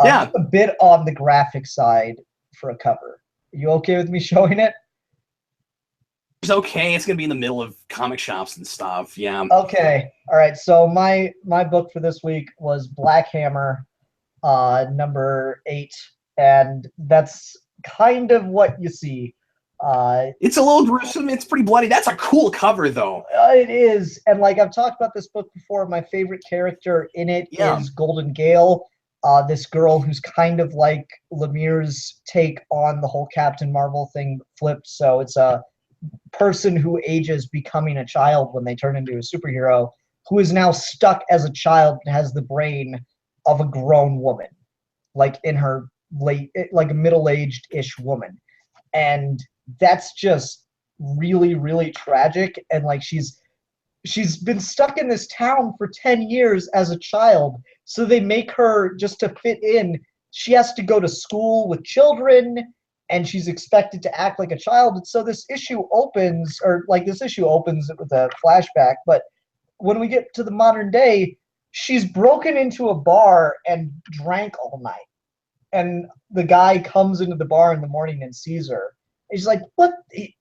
A bit on the graphic side for a cover. Are you okay with me showing it? It's okay. It's gonna be in the middle of comic shops and stuff. Yeah. Okay. All right. So my book for this week was Black Hammer, number 8, and that's kind of what you see. It's a little gruesome. It's pretty bloody. That's a cool cover, though. It is, and like I've talked about this book before. My favorite character in it is Golden Gale. This girl who's kind of like Lemire's take on the whole Captain Marvel thing flipped. So it's a person who ages becoming a child when they turn into a superhero, who is now stuck as a child and has the brain of a grown woman, like in her like a middle-aged-ish woman. And that's just really, really tragic. And like she's been stuck in this town for 10 years as a child. So they make her, just to fit in, she has to go to school with children, and she's expected to act like a child. And so this issue opens with a flashback. But when we get to the modern day, she's broken into a bar and drank all night. And the guy comes into the bar in the morning and sees her. He's like, what?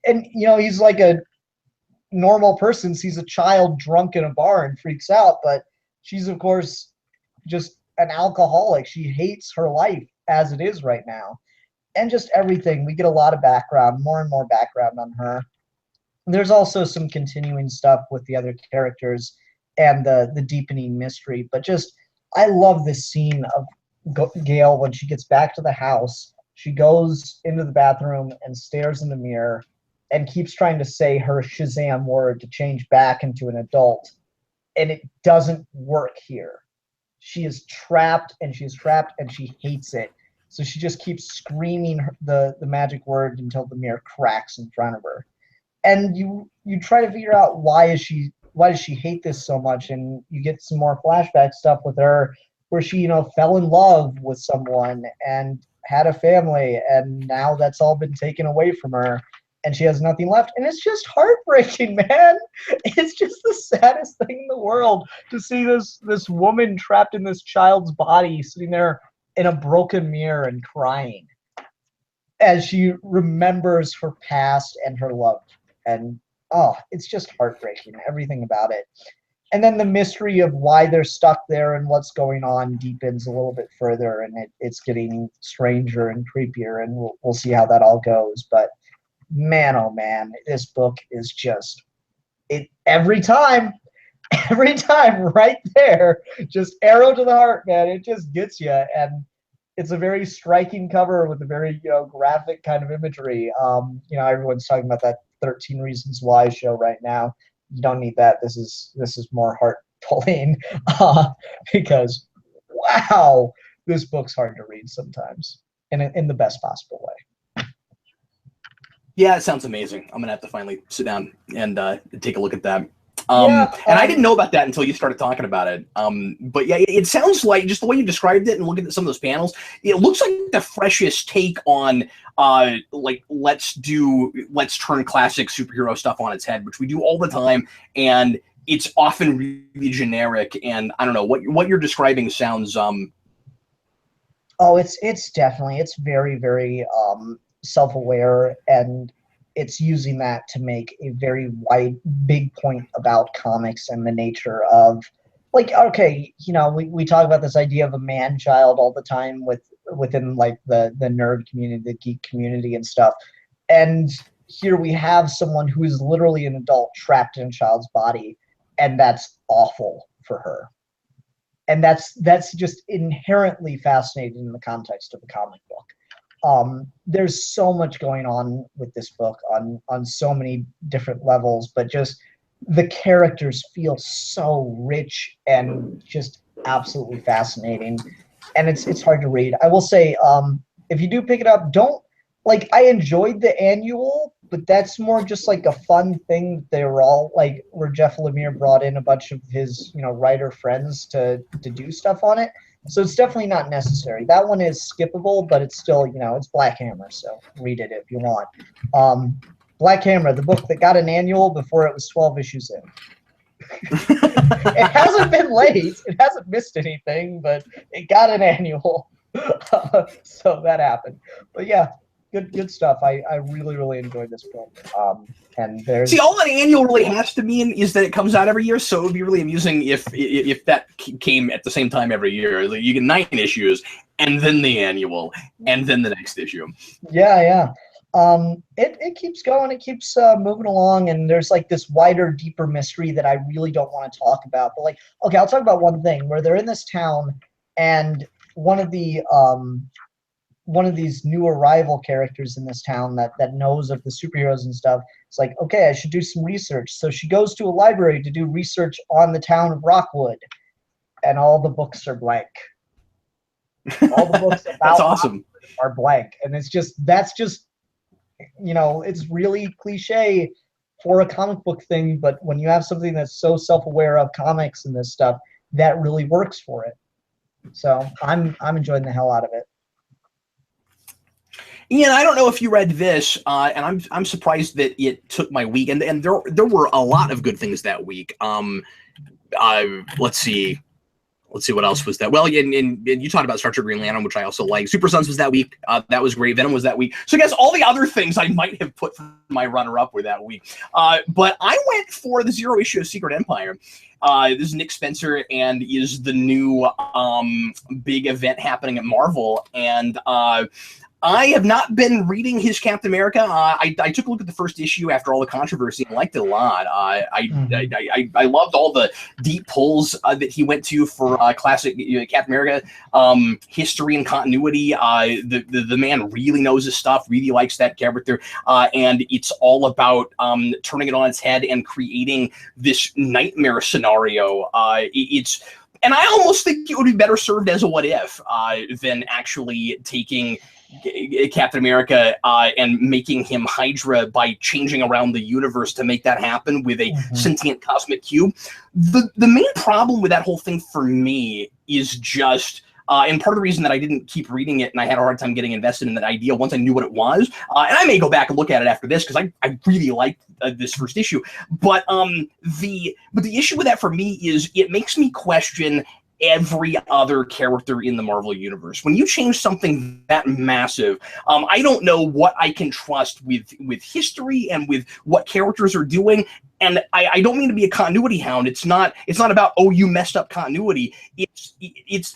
And, he's like a normal person, sees a child drunk in a bar and freaks out. But she's, of course, just an alcoholic. She hates her life as it is right now. And just everything. We get a lot of background, more and more background on her. There's also some continuing stuff with the other characters and the deepening mystery. But just, I love this scene of Gale when she gets back to the house. She goes into the bathroom and stares in the mirror and keeps trying to say her Shazam word to change back into an adult. And it doesn't work here. She is trapped, and she hates it. So she just keeps screaming the magic word until the mirror cracks in front of her. And you try to figure out why does she hate this so much, and you get some more flashback stuff with her where she, fell in love with someone and had a family, and now that's all been taken away from her, and she has nothing left. And it's just heartbreaking, man. It's just the saddest thing in the world to see this woman trapped in this child's body, sitting there in a broken mirror and crying as she remembers her past and her love. And oh, it's just heartbreaking, everything about it. And then the mystery of why they're stuck there and what's going on deepens a little bit further, and it's getting stranger and creepier, and we'll see how that all goes. But man, oh man, this book is just every time right there, just arrow to the heart, man. It just gets you, and it's a very striking cover with a very graphic kind of imagery. Everyone's talking about that 13 Reasons Why show right now. You don't need that. This is more heart pulling because wow, this book's hard to read sometimes in the best possible way. Yeah, it sounds amazing. I'm gonna have to finally sit down and take a look at that. And I didn't know about that until you started talking about it. But yeah, it sounds like, just the way you described it and looking at some of those panels, it looks like the freshest take on like let's turn classic superhero stuff on its head, which we do all the time, and it's often really generic. And I don't know what you're describing sounds. Oh, it's definitely, it's very, very self-aware, and it's using that to make a very big point about comics and the nature of, like, okay, we talk about this idea of a man-child all the time within like the nerd community, the geek community and stuff. And here we have someone who is literally an adult trapped in a child's body, and that's awful for her. And that's just inherently fascinating in the context of a comic book. There's so much going on with this book on so many different levels, but just the characters feel so rich and just absolutely fascinating, and it's hard to read. I will say, if you do pick it up, I enjoyed the annual, but that's more just like a fun thing. They were all like, where Jeff Lemire brought in a bunch of his writer friends to do stuff on it. So it's definitely not necessary. That one is skippable, but it's still, it's Black Hammer, so read it if you want. Black Hammer, the book that got an annual before it was 12 issues in. It hasn't been late. It hasn't missed anything, but it got an annual. So that happened. But yeah, good stuff. I really, really enjoyed this book. And there's all an annual really has to mean is that it comes out every year. So it would be really amusing if that came at the same time every year. Like, you get 9 issues, and then the annual, and then the next issue. Yeah. It keeps going. It keeps moving along, and there's like this wider, deeper mystery that I really don't want to talk about. But okay, I'll talk about one thing where they're in this town, and one of these new arrival characters in this town that knows of the superheroes and stuff. It's like, okay, I should do some research. So she goes to a library to do research on the town of Rockwood, and all the books are blank. All the books about That's awesome. Rockwood are blank, and that's just it's really cliche for a comic book thing, but when you have something that's so self-aware of comics and this stuff, that really works for it. So I'm enjoying the hell out of it. Ian, I don't know if you read this, and I'm surprised that it took my week, and there were a lot of good things that week. Let's see what else was that. Well, and you talked about Star Trek Green Lantern, which I also like. Super Sons was that week. That was great. Venom was that week. So I guess all the other things I might have put for my runner-up were that week. But I went for the 0 issue of Secret Empire. This is Nick Spencer, and is the new big event happening at Marvel. And I have not been reading his Captain America. I took a look at the first issue after all the controversy and liked it a lot. I loved all the deep pulls that he went to for classic Captain America history and continuity. The man really knows his stuff, really likes that character, and it's all about turning it on its head and creating this nightmare scenario. And I almost think it would be better served as a what if than actually taking Captain America and making him Hydra by changing around the universe to make that happen with a sentient cosmic cube. The main problem with that whole thing for me is just And part of the reason that I didn't keep reading it and I had a hard time getting invested in that idea once I knew what it was, and I may go back and look at it after this because I really liked this first issue. But the issue with that for me is it makes me question every other character in the Marvel universe. When you change something that massive, I don't know what I can trust with history and with what characters are doing. And I don't mean to be a continuity hound. It's not about, oh, you messed up continuity. It's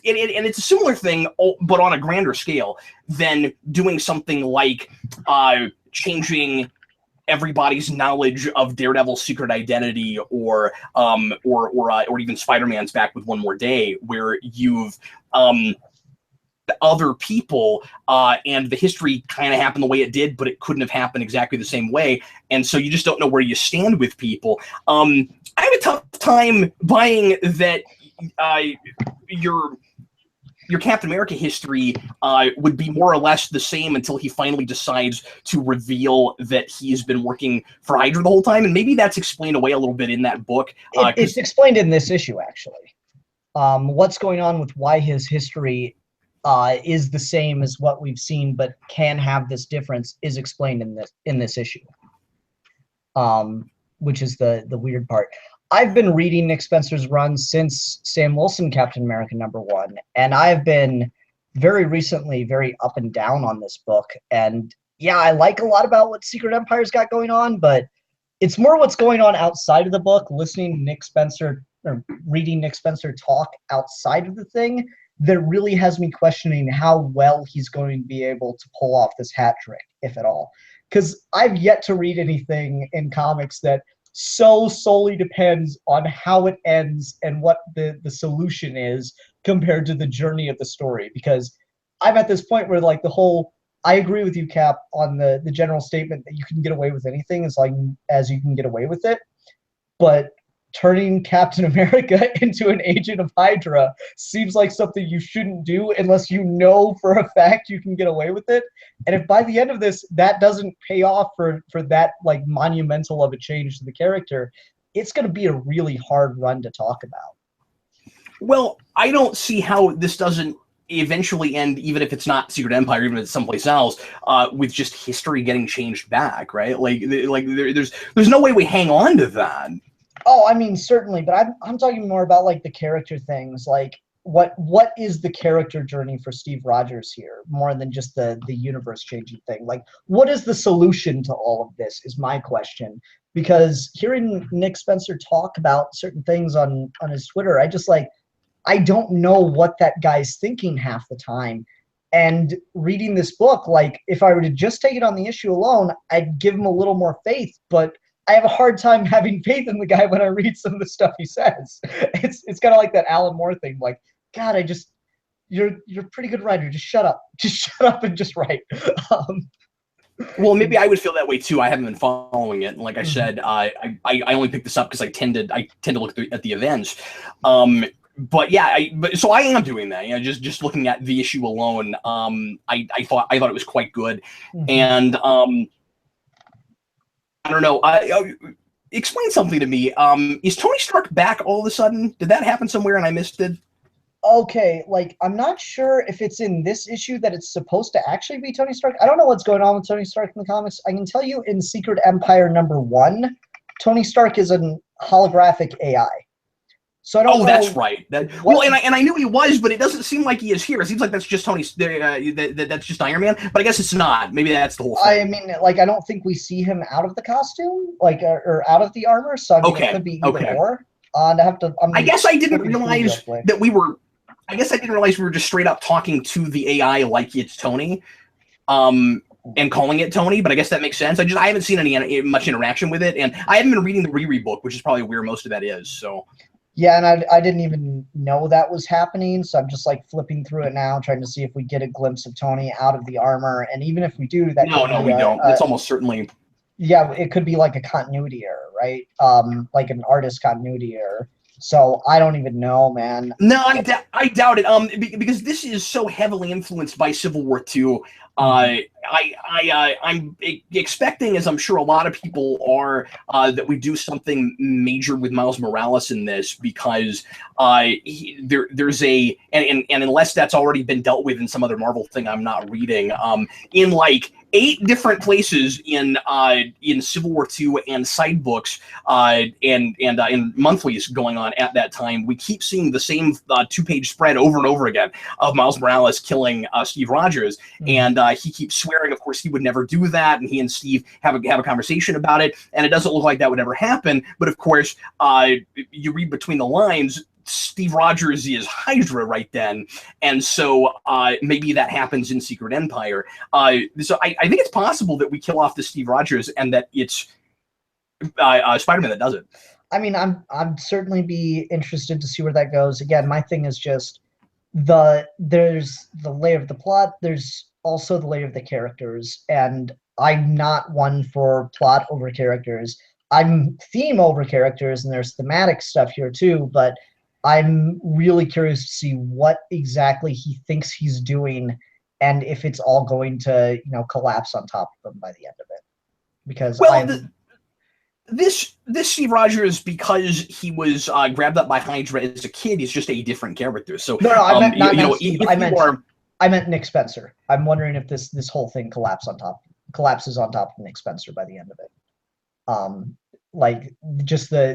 a similar thing, but on a grander scale than doing something like changing everybody's knowledge of Daredevil's secret identity, or even Spider-Man's Back with One More Day, where you've other people and the history kind of happened the way it did, but it couldn't have happened exactly the same way, and so you just don't know where you stand with people. I have a tough time buying that your Captain America history would be more or less the same until he finally decides to reveal that he's been working for Hydra the whole time. And maybe that's explained away a little bit in that book. It's explained in this issue, actually. What's going on with why his history is the same as what we've seen, but can have this difference, is explained in this issue, which is the weird part. I've been reading Nick Spencer's run since Sam Wilson Captain America #1, and I've been very recently very up and down on this book. And yeah, I like a lot about what Secret Empire's got going on, but it's more what's going on outside of the book, listening to Nick Spencer or reading Nick Spencer talk outside of the thing that really has me questioning how well he's going to be able to pull off this hat trick, if at all. Because I've yet to read anything in comics that so solely depends on how it ends and what the solution is compared to the journey of the story. Because I'm at this point where, like, I agree with you, Cap, on the general statement that you can get away with anything as long as you can get away with it. But turning Captain America into an agent of Hydra seems like something you shouldn't do unless you know for a fact you can get away with it. And if by the end of this that doesn't pay off for that, like, monumental of a change to the character, it's going to be a really hard run to talk about. Well, I don't see how this doesn't eventually end, even if it's not Secret Empire, even if it's someplace else, with just history getting changed back, right? There's no way we hang on to that. Oh, I mean, certainly, but I'm talking more about, like, the character things, like what is the character journey for Steve Rogers here, more than just the universe changing thing. Like, what is the solution to all of this is my question. Because hearing Nick Spencer talk about certain things on his Twitter, I don't know what that guy's thinking half the time. And reading this book, like, if I were to just take it on the issue alone, I'd give him a little more faith, but I have a hard time having faith in the guy when I read some of the stuff he says. It's kind of like that Alan Moore thing. Like, God, you're a pretty good writer. Just shut up. Just shut up and just write. Well, maybe I would feel that way too. I haven't been following it, and like I said, I only picked this up because I tend to look at the events. But yeah, so I am doing that. You know, just looking at the issue alone. I thought it was quite good, and I don't know. Explain something to me. Is Tony Stark back all of a sudden? Did that happen somewhere and I missed it? Okay, like, I'm not sure if it's in this issue that it's supposed to actually be Tony Stark. I don't know what's going on with Tony Stark in the comics. I can tell you in Secret Empire #1, Tony Stark is a holographic AI. So I don't know. That's right. Well, and I knew he was, but it doesn't seem like he is here. It seems like that's just Tony's. That's just Iron Man. But I guess it's not. Maybe that's the whole thing. I mean, like, I don't think we see him out of the costume, like, or out of the armor. So I mean, it could be either or. I guess I didn't realize that we were. I guess I didn't realize we were just straight up talking to the AI like it's Tony, and calling it Tony. But I guess that makes sense. I haven't seen any much interaction with it, and I haven't been reading the Riri book, which is probably where most of that is. So. Yeah, and I didn't even know that was happening, so I'm just, like, flipping through it now, trying to see if we get a glimpse of Tony out of the armor. And even if we do, that no, we don't. It's almost certainly. Yeah, it could be like a continuity error, right? Like an artist continuity error. So I don't even know, man. No, I doubt it. Because this is so heavily influenced by Civil War II. I'm expecting, as I'm sure a lot of people are, that we do something major with Miles Morales in this, because there's a and unless that's already been dealt with in some other Marvel thing I'm not reading, in like 8 different places in Civil War II and side books and in monthlies going on at that time, we keep seeing the same 2-page spread over and over again of Miles Morales killing Steve Rogers, and he keeps swearing, of course, he would never do that, and he and Steve have a conversation about it, and it doesn't look like that would ever happen. But of course, you read between the lines, Steve Rogers is Hydra right then, and so maybe that happens in Secret Empire. So I think it's possible that we kill off the Steve Rogers, and that it's Spider-Man that does it. I mean, I'd certainly be interested to see where that goes. Again, my thing is just there's the layer of the plot, there's also the layer of the characters, and I'm not one for plot over characters. I'm theme over characters, and there's thematic stuff here too, but I'm really curious to see what exactly he thinks he's doing, and if it's all going to, collapse on top of him by the end of it. Because this Steve Rogers, because he was grabbed up by Hydra as a kid, he's just a different character. So no, I meant not Steve. I meant Nick Spencer. I'm wondering if this whole thing collapses on top of Nick Spencer by the end of it.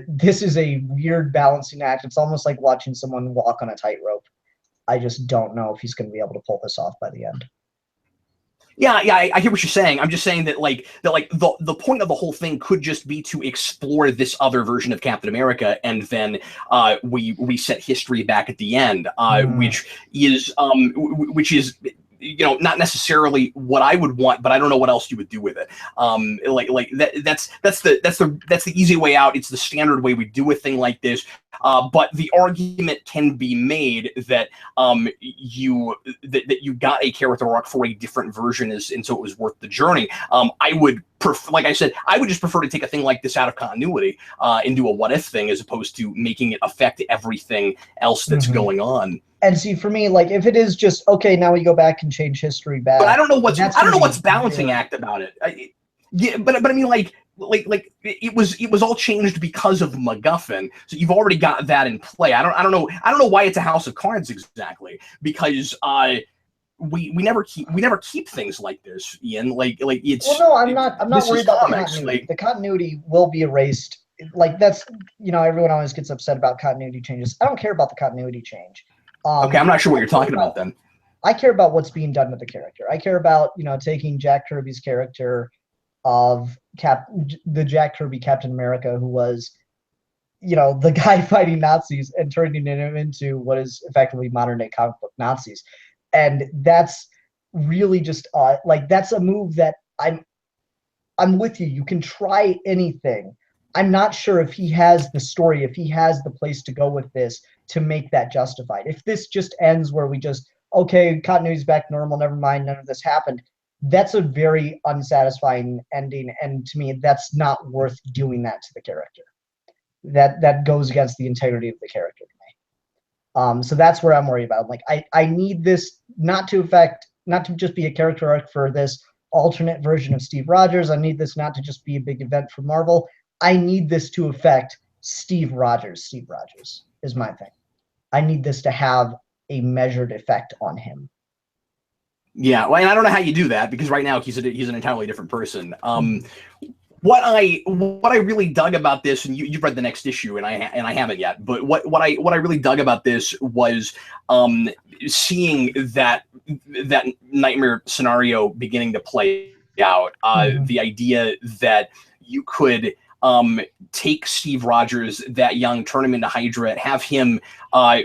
This is a weird balancing act. It's almost like watching someone walk on a tightrope. I just don't know if he's going to be able to pull this off by the end. Yeah, I hear what you're saying. I'm just saying that the point of the whole thing could just be to explore this other version of Captain America, and then we reset history back at the end, which is not necessarily what I would want, but I don't know what else you would do with it. That's the easy way out. It's the standard way we do a thing like this. But the argument can be made that you got a character arc for a different version, and so it was worth the journey. I would like I said, I would just prefer to take a thing like this out of continuity and do a what if thing, as opposed to making it affect everything else that's going on. And see, for me, like, if it is just okay, now we go back and change history back. But I don't know what's balancing act about it. But I mean, like it was all changed because of MacGuffin. So you've already got that in play. I don't know why it's a House of Cards exactly, because we never keep things like this, Ian. Like it's. Well, no, I'm not worried about the continuity. The continuity will be erased. Like, that's, everyone always gets upset about continuity changes. I don't care about the continuity change. Okay, I'm not sure what you're talking about then. I care about what's being done with the character. I care about, taking Jack Kirby's character of the Jack Kirby Captain America, who was, the guy fighting Nazis, and turning him into what is effectively modern day comic book Nazis. And that's really just that's a move that I'm with you. You can try anything. I'm not sure if he has the story, if he has the place to go with this to make that justified. If this just ends where we just, okay, continuity's back normal, never mind, none of this happened, that's a very unsatisfying ending, and to me, that's not worth doing that to the character. That goes against the integrity of the character to me. So that's where I'm worried about. Like, I need this not to just be a character arc for this alternate version of Steve Rogers. I need this not to just be a big event for Marvel. I need this to affect Steve Rogers. Steve Rogers is my thing. I need this to have a measured effect on him. Yeah, well, and I don't know how you do that, because right now he's an entirely different person. What I really dug about this, and you've read the next issue, and I haven't yet, but what I really dug about this was seeing that nightmare scenario beginning to play out. The idea that you could take Steve Rogers that young, turn him into Hydra, have him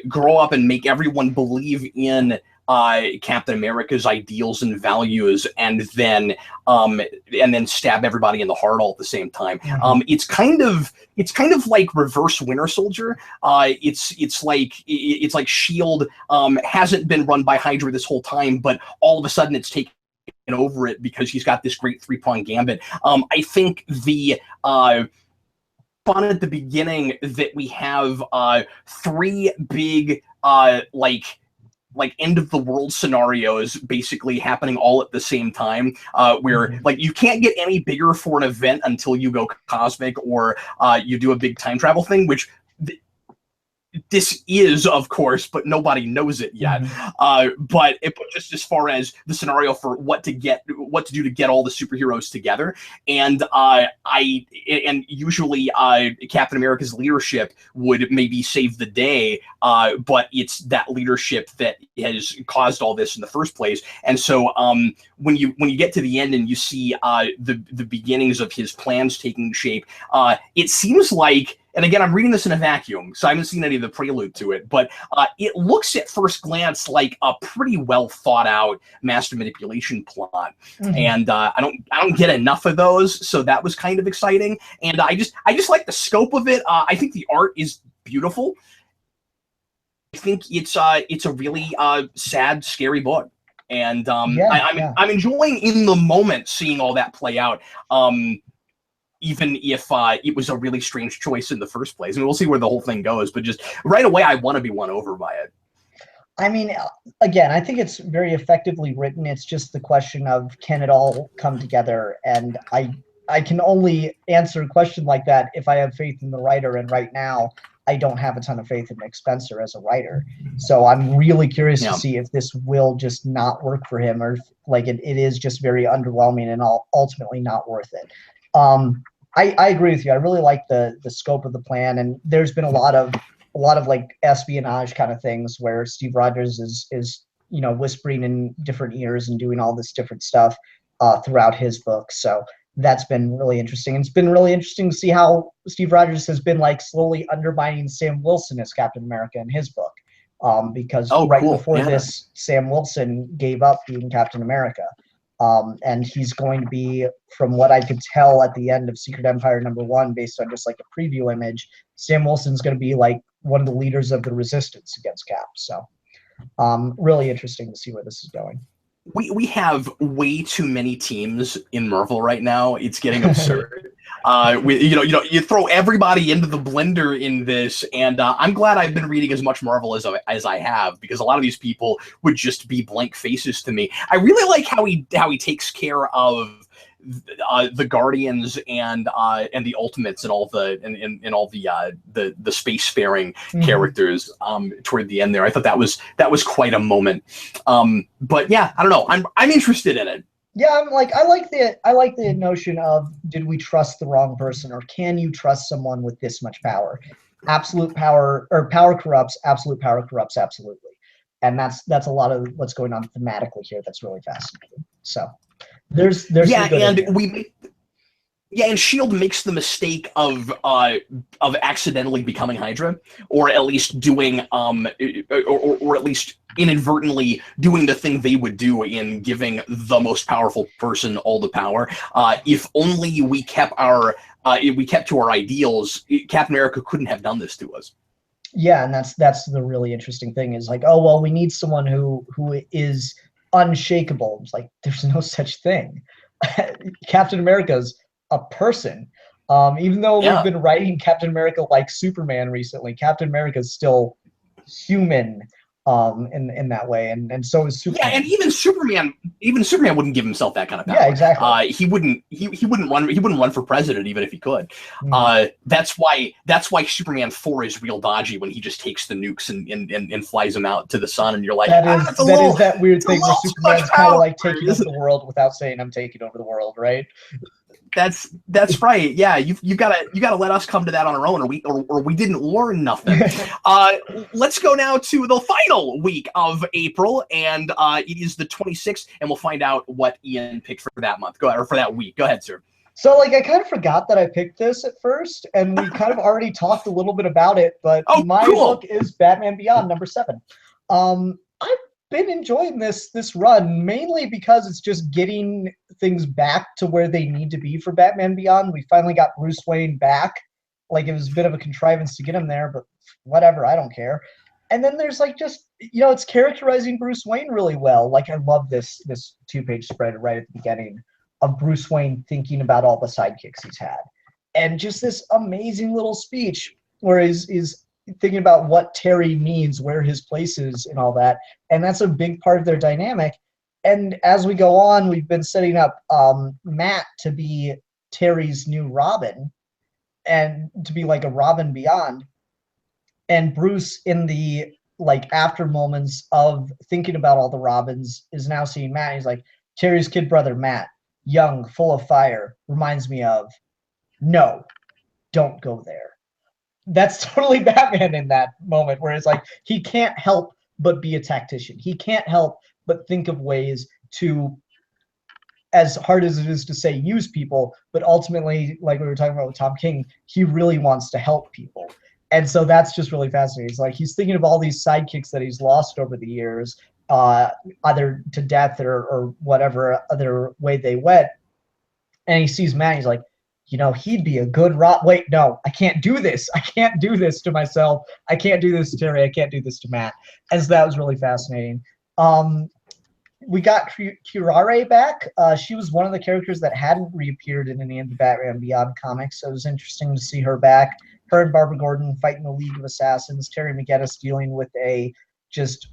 grow up and make everyone believe in Captain America's ideals and values, and then stab everybody in the heart all at the same time. It's kind of like reverse Winter Soldier. It's like Shield hasn't been run by Hydra this whole time, but all of a sudden it's taken over it because he's got this great 3-pronged gambit. I think the fun at the beginning that we have 3 big like end of the world scenarios basically happening all at the same time, where like you can't get any bigger for an event until you go cosmic or you do a big time travel thing, which this is, of course, but nobody knows it yet. But just as far as the scenario for what to do to get all the superheroes together, and usually Captain America's leadership would maybe save the day, but it's that leadership that has caused all this in the first place. And so when you get to the end and you see the beginnings of his plans taking shape, it seems like. And again, I'm reading this in a vacuum, so I haven't seen any of the prelude to it, but it looks at first glance like a pretty well thought out master manipulation plot. And I don't get enough of those, so that was kind of exciting. And I just like the scope of it. I think the art is beautiful. I think it's a really sad, scary book. And I'm enjoying in the moment seeing all that play out. Even if it was a really strange choice in the first place. I mean, we'll see where the whole thing goes, but just right away, I want to be won over by it. I mean, again, I think it's very effectively written. It's just the question of, can it all come together? And I can only answer a question like that if I have faith in the writer. And right now, I don't have a ton of faith in Nick Spencer as a writer. So I'm really curious to see if this will just not work for him, or if, like it is just very underwhelming and ultimately not worth it. I agree with you. I really like the scope of the plan, and there's been a lot of like espionage kind of things where Steve Rogers is whispering in different ears and doing all this different stuff throughout his book. So that's been really interesting. And it's been really interesting to see how Steve Rogers has been like slowly undermining Sam Wilson as Captain America in his book, because before this, Sam Wilson gave up being Captain America. And he's going to be, from what I could tell at the end of Secret Empire #1, based on just like a preview image, Sam Wilson's going to be like one of the leaders of the resistance against Cap. So really interesting to see where this is going. We have way too many teams in Marvel right now. It's getting absurd. You throw everybody into the blender in this, and I'm glad I've been reading as much Marvel as I have, because a lot of these people would just be blank faces to me. I really like how he takes care of the Guardians and the Ultimates and all the spacefaring characters toward the end there. I thought that was quite a moment. But yeah, I don't know. I'm interested in it. Yeah, I like the notion of, did we trust the wrong person, or can you trust someone with this much power? Absolute power, or power corrupts. Absolute power corrupts absolutely, and that's a lot of what's going on thematically here. That's really fascinating. So there's and Shield makes the mistake of accidentally becoming Hydra, or at least doing or at least inadvertently doing the thing they would do in giving the most powerful person all the power. If only we kept to our ideals, Captain America couldn't have done this to us. Yeah, and that's the really interesting thing, is like, oh well, we need someone who is unshakable. It's like, there's no such thing. Captain America's a person. Even though we've been writing Captain America like Superman recently, Captain America is still human in that way, and so is Superman. Yeah, and even Superman wouldn't give himself that kind of power. Yeah, exactly. He wouldn't run for president even if he could. That's why Superman 4 is real dodgy, when he just takes the nukes and flies them out to the sun, and you're like, that is that weird thing where Superman's kind of like taking over the world without saying, I'm taking over the world, right? That's right. Yeah, you gotta let us come to that on our own, or we didn't learn nothing. Let's go now to the final week of April, and it is the 26th, and we'll find out what Ian picked for that month. Go ahead, or for that week. Go ahead, sir. So I kind of forgot that I picked this at first, and we kind of already talked a little bit about it, but my book is Batman Beyond #7. I've been enjoying this run, mainly because it's just getting things back to where they need to be for Batman Beyond. We finally got Bruce Wayne back. Like, it was a bit of a contrivance to get him there, but whatever, I don't care. And then there's like, just, it's characterizing Bruce Wayne really well. Like, I love this 2-page spread right at the beginning of Bruce Wayne thinking about all the sidekicks he's had, and just this amazing little speech where he's thinking about what Terry means, where his place is, and all that. And that's a big part of their dynamic. And as we go on, we've been setting up Matt to be Terry's new Robin, and to be like a Robin Beyond. And Bruce, in the like after moments of thinking about all the Robins, is now seeing Matt. He's like, Terry's kid brother Matt, young, full of fire, reminds me of, no, don't go there. That's totally Batman in that moment, where it's like he can't help but be a tactician. He can't help but think of ways to, as hard as it is to say, use people, but ultimately, like we were talking about with Tom King, he really wants to help people. And so that's just really fascinating. It's like he's thinking of all these sidekicks that he's lost over the years, either to death or whatever other way they went. And he sees Matt, he's like, you know, he'd be a good wait, no, I can't do this. I can't do this to myself. I can't do this to Terry. I can't do this to Matt. And so that was really fascinating. We got Curare back. She was one of the characters that hadn't reappeared in any of the Batman Beyond comics, so it was interesting to see her back. Her and Barbara Gordon fighting the League of Assassins. Terry McGinnis dealing with a just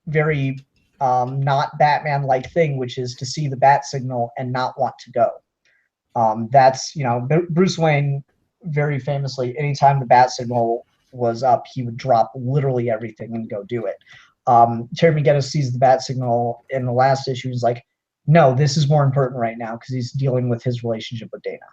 very not Batman-like thing, which is to see the bat signal and not want to go. That's, you know, Bruce Wayne very famously, anytime the bat signal was up, he would drop literally everything and go do it. Terry McGinnis sees the bat signal in the last issue. He's like, no, this is more important right now, because he's dealing with his relationship with Dana.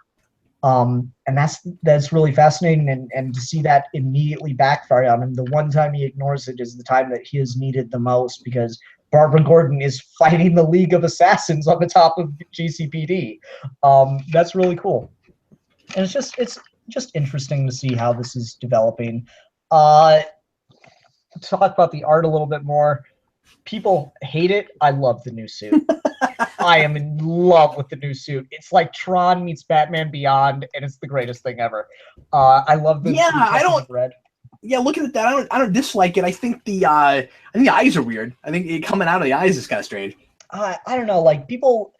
And that's really fascinating, and to see that immediately backfire on him. The one time he ignores it is the time that he is needed the most, because Barbara Gordon is fighting the League of Assassins on the top of GCPD. That's really cool. And it's just interesting to see how this is developing. To talk about the art a little bit more, people hate it. I love the new suit. I am in love with the new suit. It's like Tron meets Batman Beyond, and it's the greatest thing ever. I love the red. Yeah, looking at that, I don't dislike it. I think the eyes are weird. I think it coming out of the eyes is kind of strange. I don't know. Like, people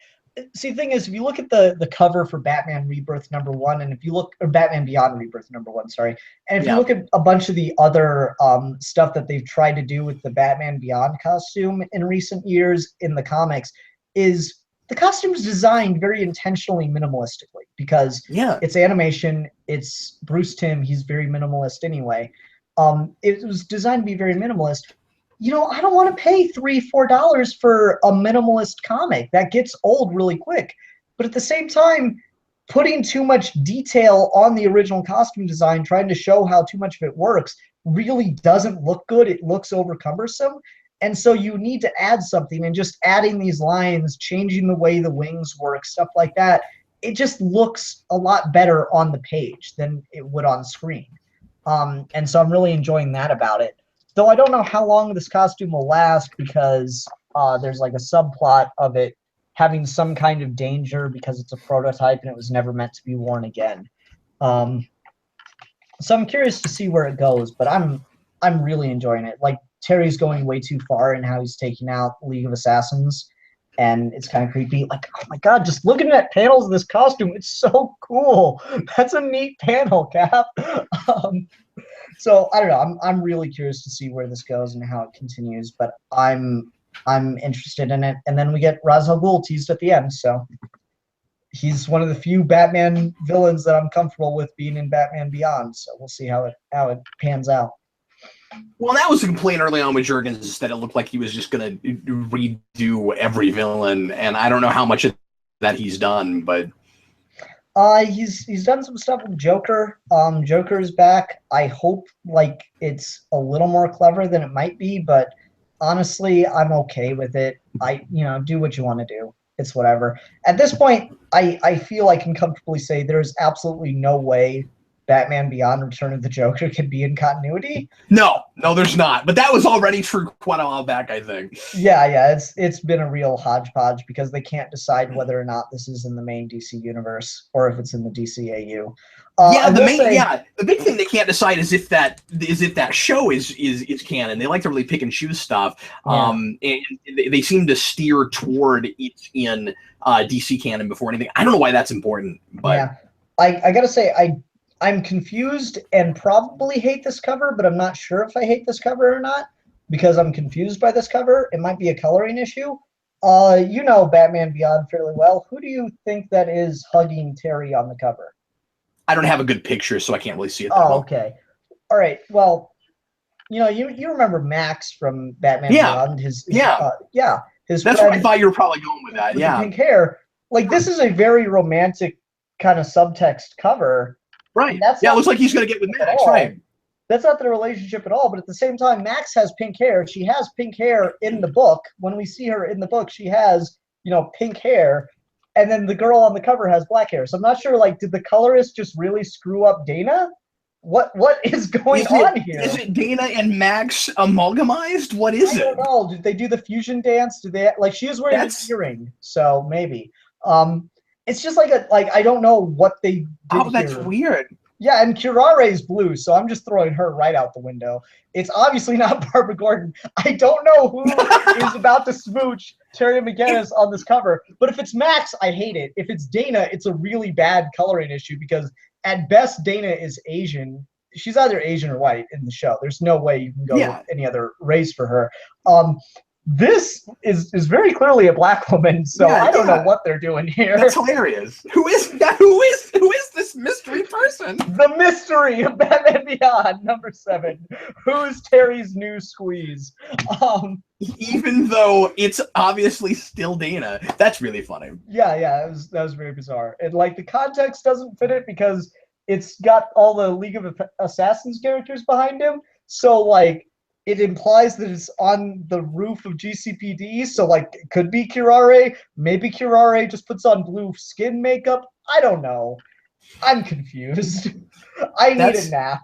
see, the thing is, if you look at the cover for Batman Rebirth #1, and if you look, or Batman Beyond Rebirth #1, sorry, and if you look at a bunch of the other stuff that they've tried to do with the Batman Beyond costume in recent years in the comics, is the costume is designed very intentionally minimalistically, because it's animation, it's Bruce Timm, he's very minimalist anyway. It was designed to be very minimalist. You know, I don't want to pay $3-4 for a minimalist comic. That gets old really quick. But at the same time, putting too much detail on the original costume design, trying to show how too much of it works, really doesn't look good. It looks over cumbersome. And so you need to add something, and just adding these lines, changing the way the wings work, stuff like that, it just looks a lot better on the page than it would on screen. And so I'm really enjoying that about it. Though I don't know how long this costume will last, because there's like a subplot of it having some kind of danger because it's a prototype and it was never meant to be worn again. So I'm curious to see where it goes, but I'm really enjoying it. Like, Terry's going way too far in how he's taking out League of Assassins, and it's kind of creepy. Like, oh my god, just looking at panels of this costume, it's so cool. That's a neat panel, Cap. So I don't know. I'm really curious to see where this goes and how it continues, but I'm interested in it. And then we get Ra's al Ghul teased at the end, so he's one of the few Batman villains that I'm comfortable with being in Batman Beyond. So we'll see how it pans out. Well, that was a complaint early on with Jurgens, that it looked like he was just going to redo every villain, and I don't know how much of that he's done, but he's done some stuff with Joker. Joker's back. I hope like it's a little more clever than it might be, but honestly, I'm okay with it. Do what you want to do. It's whatever. At this point, I feel I can comfortably say there's absolutely no way Batman Beyond Return of the Joker could be in continuity. No, there's not. But that was already true quite a while back, I think. Yeah, it's been a real hodgepodge, because they can't decide whether or not this is in the main DC universe or if it's in the DCAU. The big thing they can't decide is if that show is canon. They like to really pick and choose stuff, and they seem to steer toward it's in DC canon before anything. I don't know why that's important, but yeah, I gotta say I'm confused and probably hate this cover, but I'm not sure if I hate this cover or not because I'm confused by this cover. It might be a coloring issue. You know Batman Beyond fairly well. Who do you think that is hugging Terry on the cover? I don't have a good picture, so I can't really see it that Oh, well. okay. All right. Well, you know, you remember Max from Batman Yeah. Beyond? His his That's friend where I thought you were probably going with that. with Yeah. the pink hair. Like this is a very romantic kind of subtext cover. Right. That's Yeah, it not looks like he's going to get with at Max, all. right? That's not the relationship at all. But at the same time, Max has pink hair. She has pink hair in the book. When we see her in the book, she has, you know, pink hair. And then the girl on the cover has black hair. So I'm not sure, like, did the colorist just really screw up Dana? What is going on here? Is it Dana and Max amalgamized? What is I don't know. Did they do the fusion dance? Did they like she is wearing an earring, so maybe. It's just like I don't know what they did. Oh, that's here. weird. Yeah, and Kirare's blue, so I'm just throwing her right out the window. It's obviously not Barbara Gordon. I don't know who is about to smooch Terry McGinnis on this cover, but if it's Max, I hate it. If it's Dana, it's a really bad coloring issue because at best Dana is Asian. She's either Asian or white in the show. There's no way you can go with any other race for her. This is very clearly a black woman, so I don't know what they're doing here. That's hilarious. Who is that? Who is this mystery person? The mystery of Batman Beyond, number 7. Who's Terry's new squeeze? Even though it's obviously still Dana, that's really funny. Yeah, that was very bizarre, and like the context doesn't fit it because it's got all the League of Assassins characters behind him, so like. It implies that it's on the roof of GCPD, so like it could be Kirare. Maybe Kirare just puts on blue skin makeup. I don't know. I'm confused. I need a nap.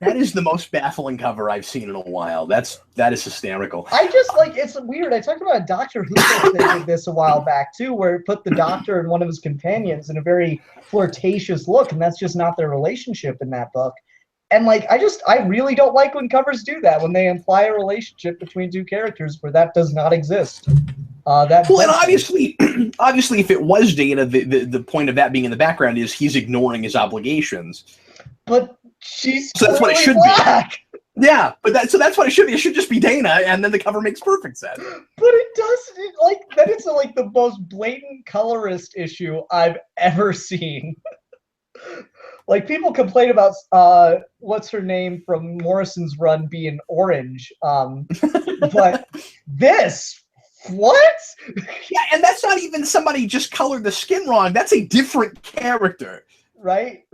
That is the most baffling cover I've seen in a while. That is hysterical. I just like it's weird. I talked about a Doctor Who book that did this a while back too, where it put the Doctor and one of his companions in a very flirtatious look, and that's just not their relationship in that book. And like I really don't like when covers do that, when they imply a relationship between two characters where that does not exist. And obviously, if it was Dana, the point of that being in the background is he's ignoring his obligations. But she's so that's what it should black. Be. Yeah, but that's what it should be. It should just be Dana, and then the cover makes perfect sense. But it doesn't. Like that is like the most blatant colorist issue I've ever seen. Like people complain about what's her name from Morrison's run being orange, but this what? Yeah, and that's not even somebody just colored the skin wrong. That's a different character. Right.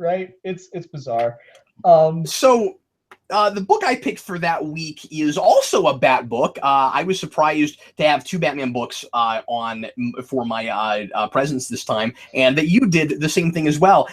It's bizarre. The book I picked for that week is also a Bat book. I was surprised to have 2 Batman books on for my presence this time, and that you did the same thing as well.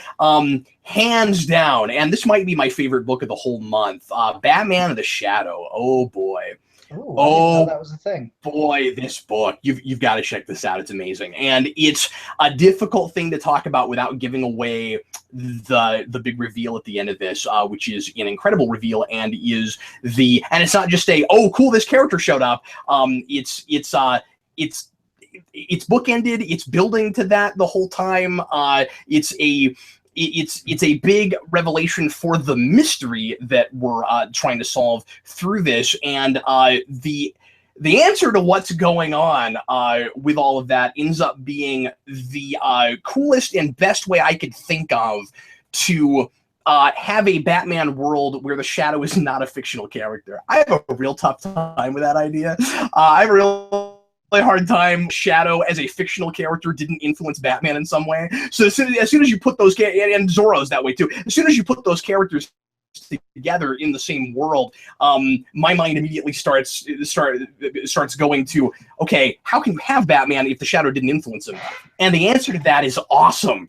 Hands down, and this might be my favorite book of the whole month, Batman of the Shadow. Oh boy. Ooh, I didn't know that was a thing. Boy, this book, you've got to check this out. It's amazing. And it's a difficult thing to talk about without giving away the big reveal at the end of this, which is an incredible reveal and it's not just oh cool, this character showed up. It's bookended, it's building to that the whole time. It's a big revelation for the mystery that we're trying to solve through this, and the answer to what's going on with all of that ends up being the coolest and best way I could think of to have a Batman world where the Shadow is not a fictional character. I have a real tough time with that idea. I have a real hard time Shadow as a fictional character didn't influence Batman in some way. So as soon as you put those and Zorro's that way too. As soon as you put those characters together in the same world, my mind immediately starts going to, okay, how can you have Batman if the Shadow didn't influence him? And the answer to that is awesome.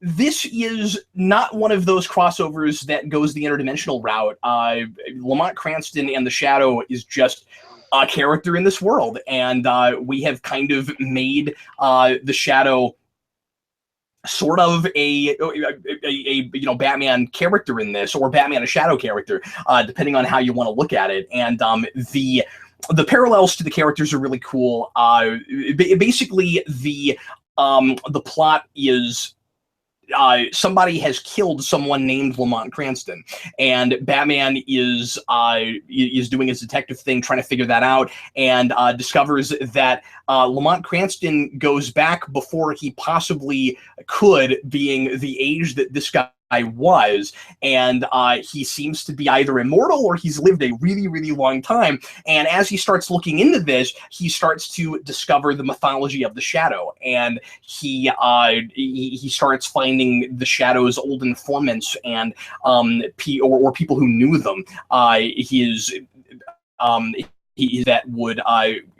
This is not one of those crossovers that goes the interdimensional route. Lamont Cranston and the Shadow is just a character in this world, and we have kind of made the Shadow sort of a Batman character in this, or Batman a Shadow character, depending on how you want to look at it. And the parallels to the characters are really cool. Basically, the plot is somebody has killed someone named Lamont Cranston, and Batman is doing his detective thing, trying to figure that out, and discovers that Lamont Cranston goes back before he possibly could, being the age that this guy was, and he seems to be either immortal or he's lived a really, really long time. And as he starts looking into this, he starts to discover the mythology of the Shadow, and he starts finding the Shadow's old informants and or people who knew them. That would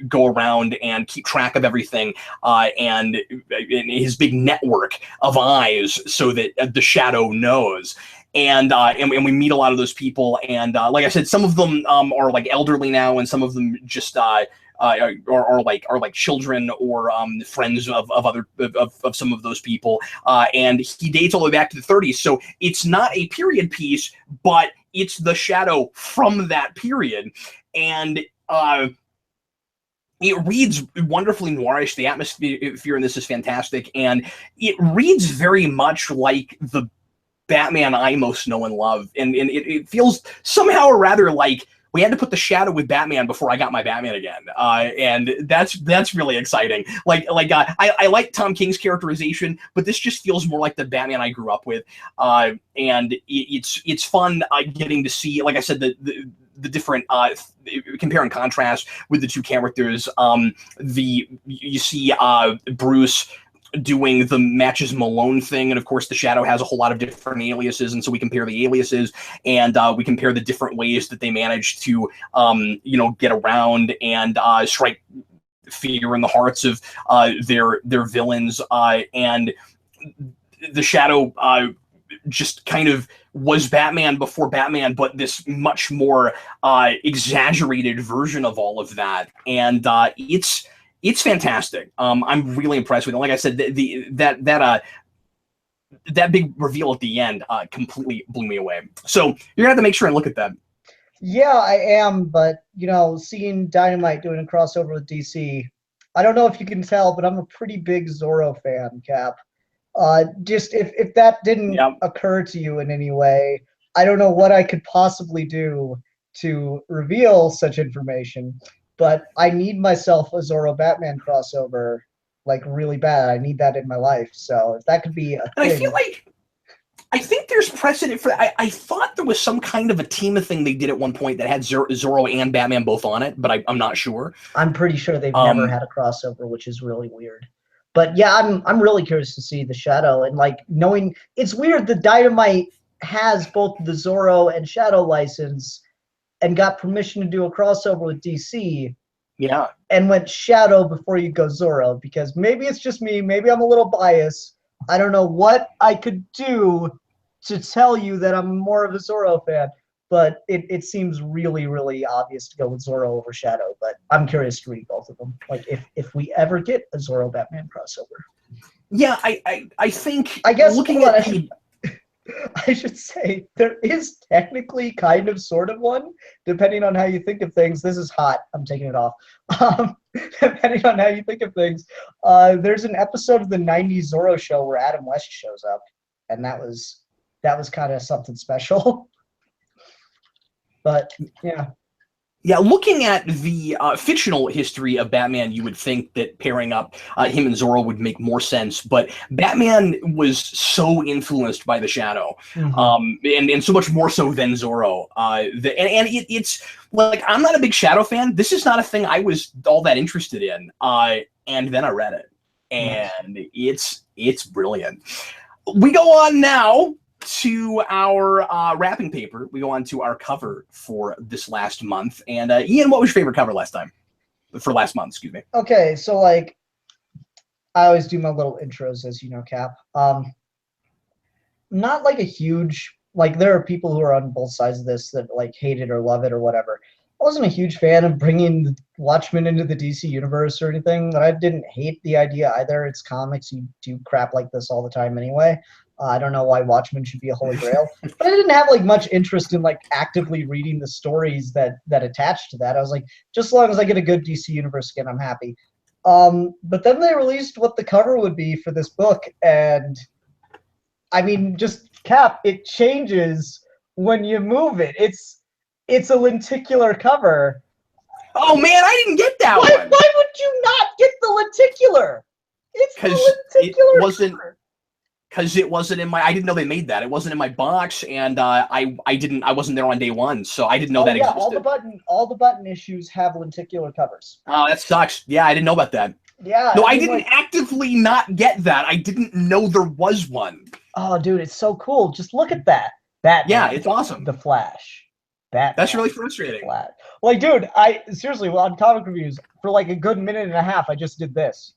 go around and keep track of everything, and his big network of eyes, so that the Shadow knows. And we meet a lot of those people, and like I said, some of them are like elderly now, and some of them just are like children or friends of some of those people. And he dates all the way back to the 30s, so it's not a period piece, but it's the Shadow from that period. And it reads wonderfully noirish. The atmosphere in this is fantastic, and it reads very much like the Batman I most know and love. And it feels somehow rather like we had to put the Shadow with Batman before I got my Batman again, and that's really exciting. I like Tom King's characterization, but this just feels more like the Batman I grew up with, and it's fun getting to see, like I said, the different compare and contrast with the two characters. You see Bruce doing the Matches Malone thing, and of course the Shadow has a whole lot of different aliases, and so we compare the aliases, and we compare the different ways that they manage to get around and strike fear in the hearts of their villains, and the Shadow just kind of was Batman before Batman, but this much more exaggerated version of all of that, and it's fantastic. I'm really impressed with it. Like I said, that big reveal at the end completely blew me away. So you're gonna have to make sure and look at that. Yeah, I am, but seeing Dynamite doing a crossover with DC, I don't know if you can tell, but I'm a pretty big Zorro fan, Cap. Just if that didn't occur to you in any way, I don't know what I could possibly do to reveal such information, but I need myself a Zorro Batman crossover, like, really bad. I need that in my life. So if that could be a thing. I feel like I think there's precedent for I thought there was some kind of a team thing they did at one point that had Zorro and Batman both on it, but I'm not sure. I'm pretty sure they've never had a crossover, which is really weird. But yeah, I'm really curious to see the Shadow, and like knowing it's weird that Dynamite has both the Zorro and Shadow license and got permission to do a crossover with DC. Yeah. And went Shadow before you go Zorro, because maybe it's just me, maybe I'm a little biased. I don't know what I could do to tell you that I'm more of a Zorro fan, but it seems really, really obvious to go with Zorro over Shadow. But I'm curious to read both of them. Like if we ever get a Zorro Batman crossover. Yeah, I think I guess looking at I should say there is technically kind of sort of one, depending on how you think of things. This is hot. I'm taking it off. Depending on how you think of things, there's an episode of the '90s Zorro show where Adam West shows up, and that was kind of something special. But yeah. Yeah, looking at the fictional history of Batman, you would think that pairing up him and Zorro would make more sense. But Batman was so influenced by the Shadow, and so much more so than Zorro. It's like, I'm not a big Shadow fan. This is not a thing I was all that interested in. And then I read it, and it's brilliant. We go on now to our wrapping paper. We go on to our cover for this last month. And Ian, what was your favorite cover last month, excuse me? Okay, so like I always do my little intros, as you know, Cap. Not like a huge, like, there are people who are on both sides of this that like hate it or love it or whatever. I wasn't a huge fan of bringing Watchmen into the DC universe or anything, but I didn't hate the idea either. It's comics. You do crap like this all the time anyway. I don't know why Watchmen should be a holy grail, but I didn't have like much interest in like actively reading the stories that attach to that. I was like, just as long as I get a good DC universe again, I'm happy. But then they released what the cover would be for this book, and I mean, just Cap, it changes when you move it. It's a lenticular cover. Oh man, I didn't get that Why one. would you not get the lenticular? It's the lenticular cover. Because it wasn't in my. I didn't know they made that. It wasn't in my box, and I wasn't there on day one, so I didn't know that existed. All the button issues have lenticular covers. Oh, that sucks. Yeah, I didn't know about that. Yeah. No, I didn't actively not get that. I didn't know there was one. Oh, dude, it's so cool. Just look at that. Batman. Yeah, it's awesome. The Flash. Batman. That's really frustrating. Flash. Like, dude, I seriously, on comic reviews for like a good minute and a half, I just did this.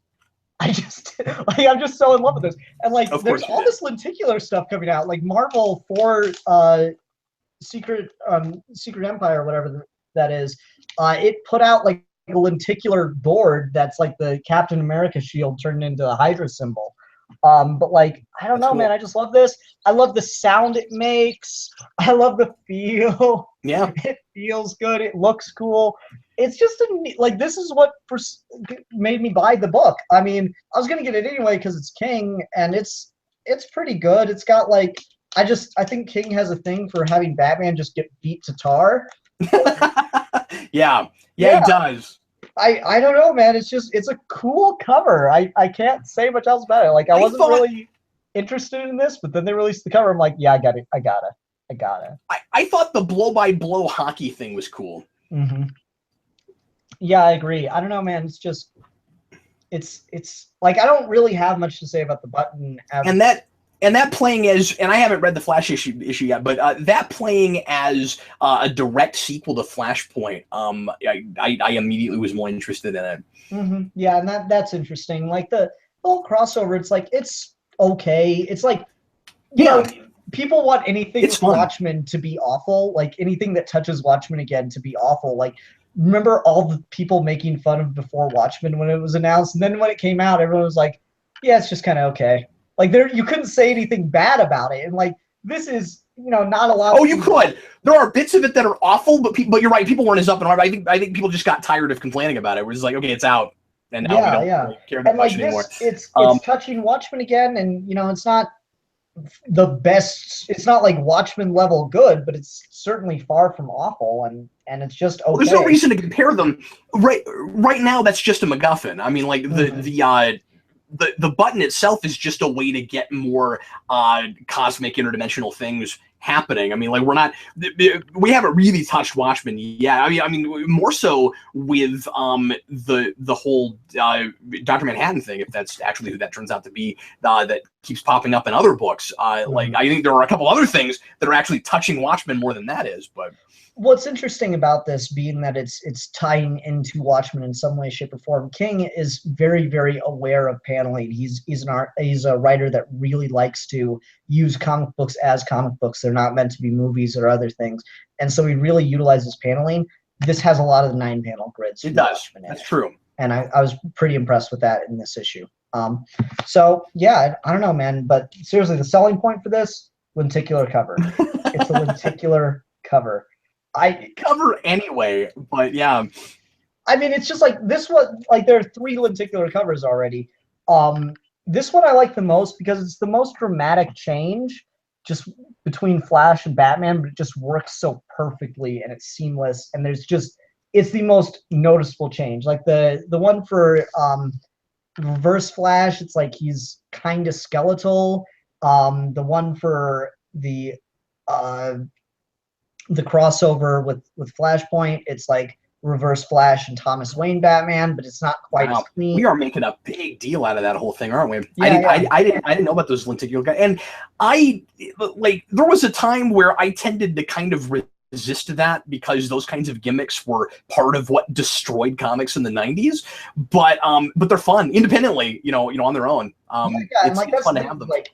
I'm just so in love with this. And like, there's all this lenticular stuff coming out. Like Marvel for Secret Empire, or whatever that is. It put out like a lenticular board that's like the Captain America shield turned into the Hydra symbol. But like, I don't know, man. I just love this. I love the sound it makes. I love the feel. Yeah, it feels good. It looks cool. It's just like, this is what made me buy the book. I mean, I was gonna get it anyway because it's King, and it's pretty good. It's got like, I think King has a thing for having Batman just get beat to tar. yeah, he does. I don't know, man. It's a cool cover. I can't say much else about it. Like, I wasn't really interested in this, but then they released the cover. I'm like, yeah, I gotta. I thought the blow-by-blow hockey thing was cool. Mm-hmm. Yeah, I agree. I don't know, man. It's like, I don't really have much to say about the button. And that playing as, and I haven't read the Flash issue yet, but that playing as a direct sequel to Flashpoint, I immediately was more interested in it. Mm-hmm. Yeah, and that's interesting. Like the whole crossover, it's like, it's okay. It's like, you know, people want anything with Watchmen to be awful. Like anything that touches Watchmen again to be awful. Like, remember all the people making fun of Before Watchmen when it was announced, and then when it came out, everyone was like, yeah, it's just kind of okay. Like, you couldn't say anything bad about it, and like, this is, you know, not a lot. Oh, you could. There are bits of it that are awful, but you're right. People weren't as up in arms. I think people just got tired of complaining about it. We're just like, okay, it's out, and now we don't really care that much anymore. It's touching Watchmen again, and you know, it's not the best. It's not like Watchmen level good, but it's certainly far from awful, and it's just okay. Well, there's no reason to compare them. Right now, that's just a MacGuffin. I mean, like the button itself is just a way to get more cosmic interdimensional things happening. I mean, like, we haven't really touched Watchmen yet. I mean, more so with the whole Dr. Manhattan thing, if that's actually who that turns out to be, that keeps popping up in other books. Like, I think there are a couple other things that are actually touching Watchmen more than that is, but. What's interesting about this, being that it's tying into Watchmen in some way, shape, or form, King is very, very aware of paneling. He's a writer that really likes to use comic books as comic books. They're not meant to be movies or other things, and so he really utilizes paneling. This has a lot of the 9-panel grids. It does. That's true. And I was pretty impressed with that in this issue. So yeah, I don't know, man, but seriously, the selling point for this, lenticular cover. It's a lenticular cover. Cover anyway, but yeah. I mean, it's just like this one. Like, there are 3 lenticular covers already. This one I like the most because it's the most dramatic change just between Flash and Batman, but it just works so perfectly and it's seamless. And it's the most noticeable change. Like the one for Reverse Flash, it's like he's kind of skeletal. The one for the crossover with Flashpoint, it's like Reverse Flash and Thomas Wayne Batman, but it's not quite as clean. We are making a big deal out of that whole thing, aren't we? Yeah, I didn't know about those lenticular guys, and there was a time where I tended to kind of resist that because those kinds of gimmicks were part of what destroyed comics in the 90s. But they're fun independently, you know, on their own. It's fun to have them. Like,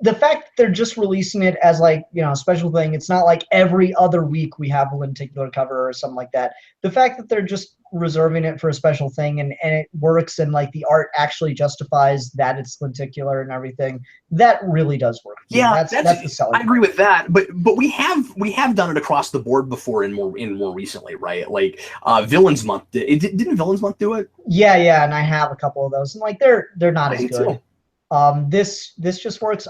the fact that they're just releasing it as like, you know, a special thing, it's not like every other week we have a lenticular cover or something like that. The fact that they're just reserving it for a special thing and it works and like the art actually justifies that it's lenticular and everything, that really does work. Yeah, that's the selling. I agree with that, but we have done it across the board before and more recently, right? Like Villains Month, didn't Villains Month do it? Yeah, and I have a couple of those, and like they're not as good. This just works.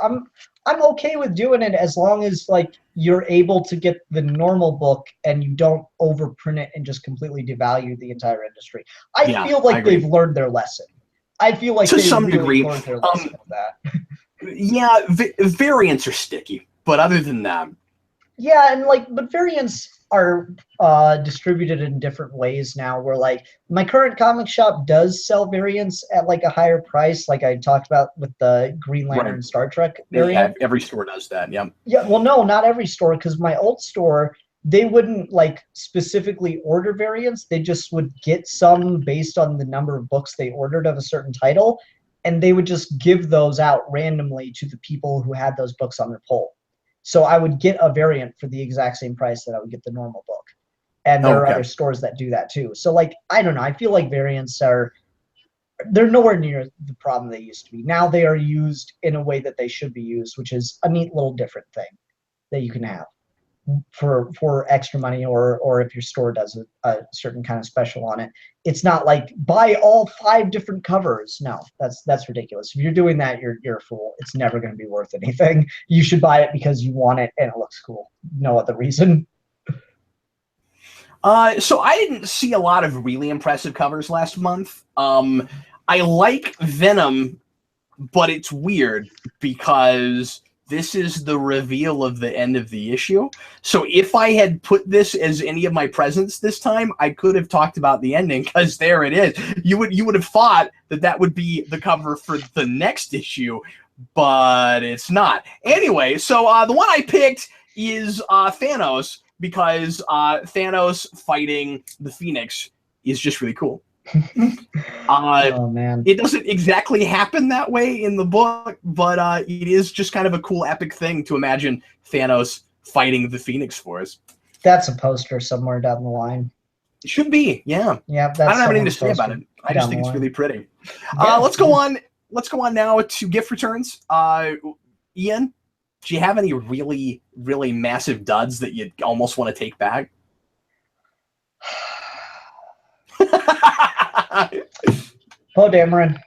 I'm okay with doing it as long as like you're able to get the normal book and you don't overprint it and just completely devalue the entire industry. I Yeah, feel I like agree. they've learned their lesson. I feel like To they some really degree. learned their lesson with that. Yeah, variants are sticky, but other than that, Yeah, and like, but variants are distributed in different ways now. Where like my current comic shop does sell variants at like a higher price, like I talked about with the Green Lantern right. Star Trek Yeah, variant. every store does that. Yeah. Yeah, well, no, not every store, because my old store, they wouldn't like specifically order variants. They just would get some based on the number of books they ordered of a certain title, and they would just give those out randomly to the people who had those books on their pull. So I would get a variant for the exact same price that I would get the normal book. And there are Okay. other stores that do that too. So like, I don't know, I feel like variants are they're nowhere near the problem they used to be. Now they are used in a way that they should be used, which is a neat little different thing that you can have for extra money, or if your store does a certain kind of special on it. It's not like buy all 5 different covers. No, that's ridiculous. If you're doing that, you're a fool. It's never going to be worth anything. You should buy it because you want it and it looks cool. No other reason. So I didn't see a lot of really impressive covers last month. I like Venom, but it's weird because this is the reveal of the end of the issue. So if I had put this as any of my presents this time, I could have talked about the ending because there it is. You would have thought that that would be the cover for the next issue, but it's not. Anyway, so the one I picked is Thanos because Thanos fighting the Phoenix is just really cool. Oh man. It doesn't exactly happen that way in the book, but it is just kind of a cool epic thing to imagine Thanos fighting the Phoenix Force. That's a poster somewhere down the line. It should be, yeah. Yeah, I that's don't have anything to someone's say about poster it. I down just think the it's line. really pretty. Yeah. Let's go on. Let's go on now to gift returns. Ian, do you have any really, really massive duds that you almost want to take back? Poe Dameron.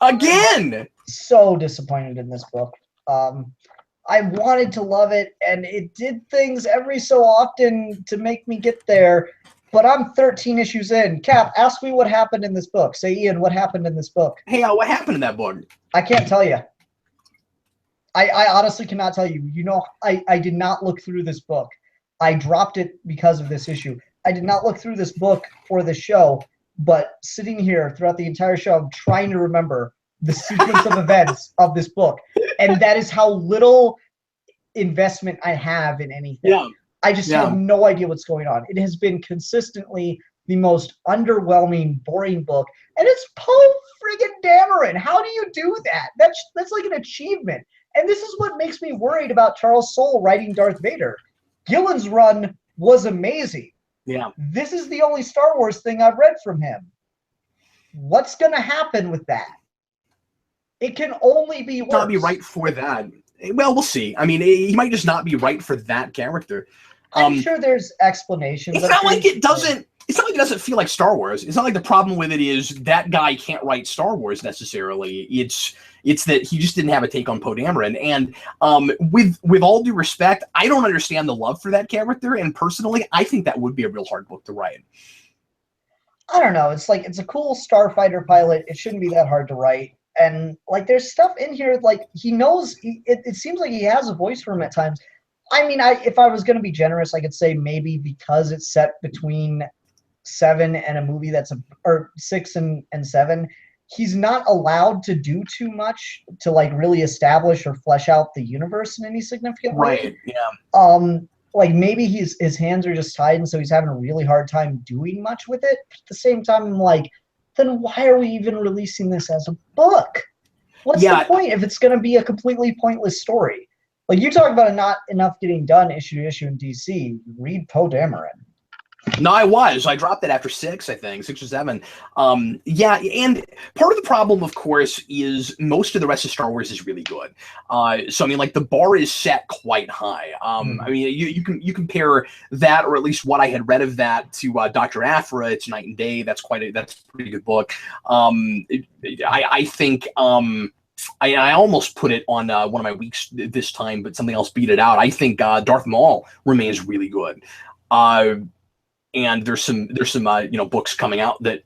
Again. So disappointed in this book. I wanted to love it, and it did things every so often to make me get there. But I'm 13 issues in. Cap, ask me what happened in this book. Say, Ian, what happened in this book? Hey, what happened in that book? I can't tell you. I honestly cannot tell you. You know, I did not look through this book. I dropped it because of this issue. I did not look through this book for the show, but sitting here throughout the entire show, I'm trying to remember the sequence of events of this book. And that is how little investment I have in anything. Yeah. I just have no idea what's going on. It has been consistently the most underwhelming, boring book. And it's Poe friggin' Dameron. How do you do that? That's like an achievement. And this is what makes me worried about Charles Soule writing Darth Vader. Gillen's run was amazing. Yeah. This is the only Star Wars thing I've read from him. What's going to happen with that? It can only be worse. Not be right for that. Well, we'll see. I mean, he might just not be right for that character. I'm sure there's explanations. It's not like it doesn't. It's not like it doesn't feel like Star Wars. It's not like the problem with it is that guy can't write Star Wars necessarily. It's that he just didn't have a take on Poe Dameron. And with all due respect, I don't understand the love for that character. And personally, I think that would be a real hard book to write. I don't know. It's like it's a cool starfighter pilot. It shouldn't be that hard to write. And like there's stuff in here like he knows. It seems like he has a voice for him at times. I mean, if I was going to be generous, I could say maybe because it's set between 7 and a movie or 6 and 7, he's not allowed to do too much to like really establish or flesh out the universe in any significant way. Right. Yeah. Like maybe his hands are just tied, and so he's having a really hard time doing much with it. But at the same time, I'm like, then why are we even releasing this as a book? What's the point if it's going to be a completely pointless story? Like you talk about not enough getting done issue to issue in DC. Read Poe Dameron. No, I dropped it after 6, I think, 6 or 7. Yeah, and part of the problem, of course, is most of the rest of Star Wars is really good. So I mean, like the bar is set quite high. I mean, you compare that, or at least what I had read of that, to Dr. Aphra. It's night and day. That's a pretty good book. I think I almost put it on one of my weeks this time, but something else beat it out. I think Darth Maul remains really good. And there's some books coming out that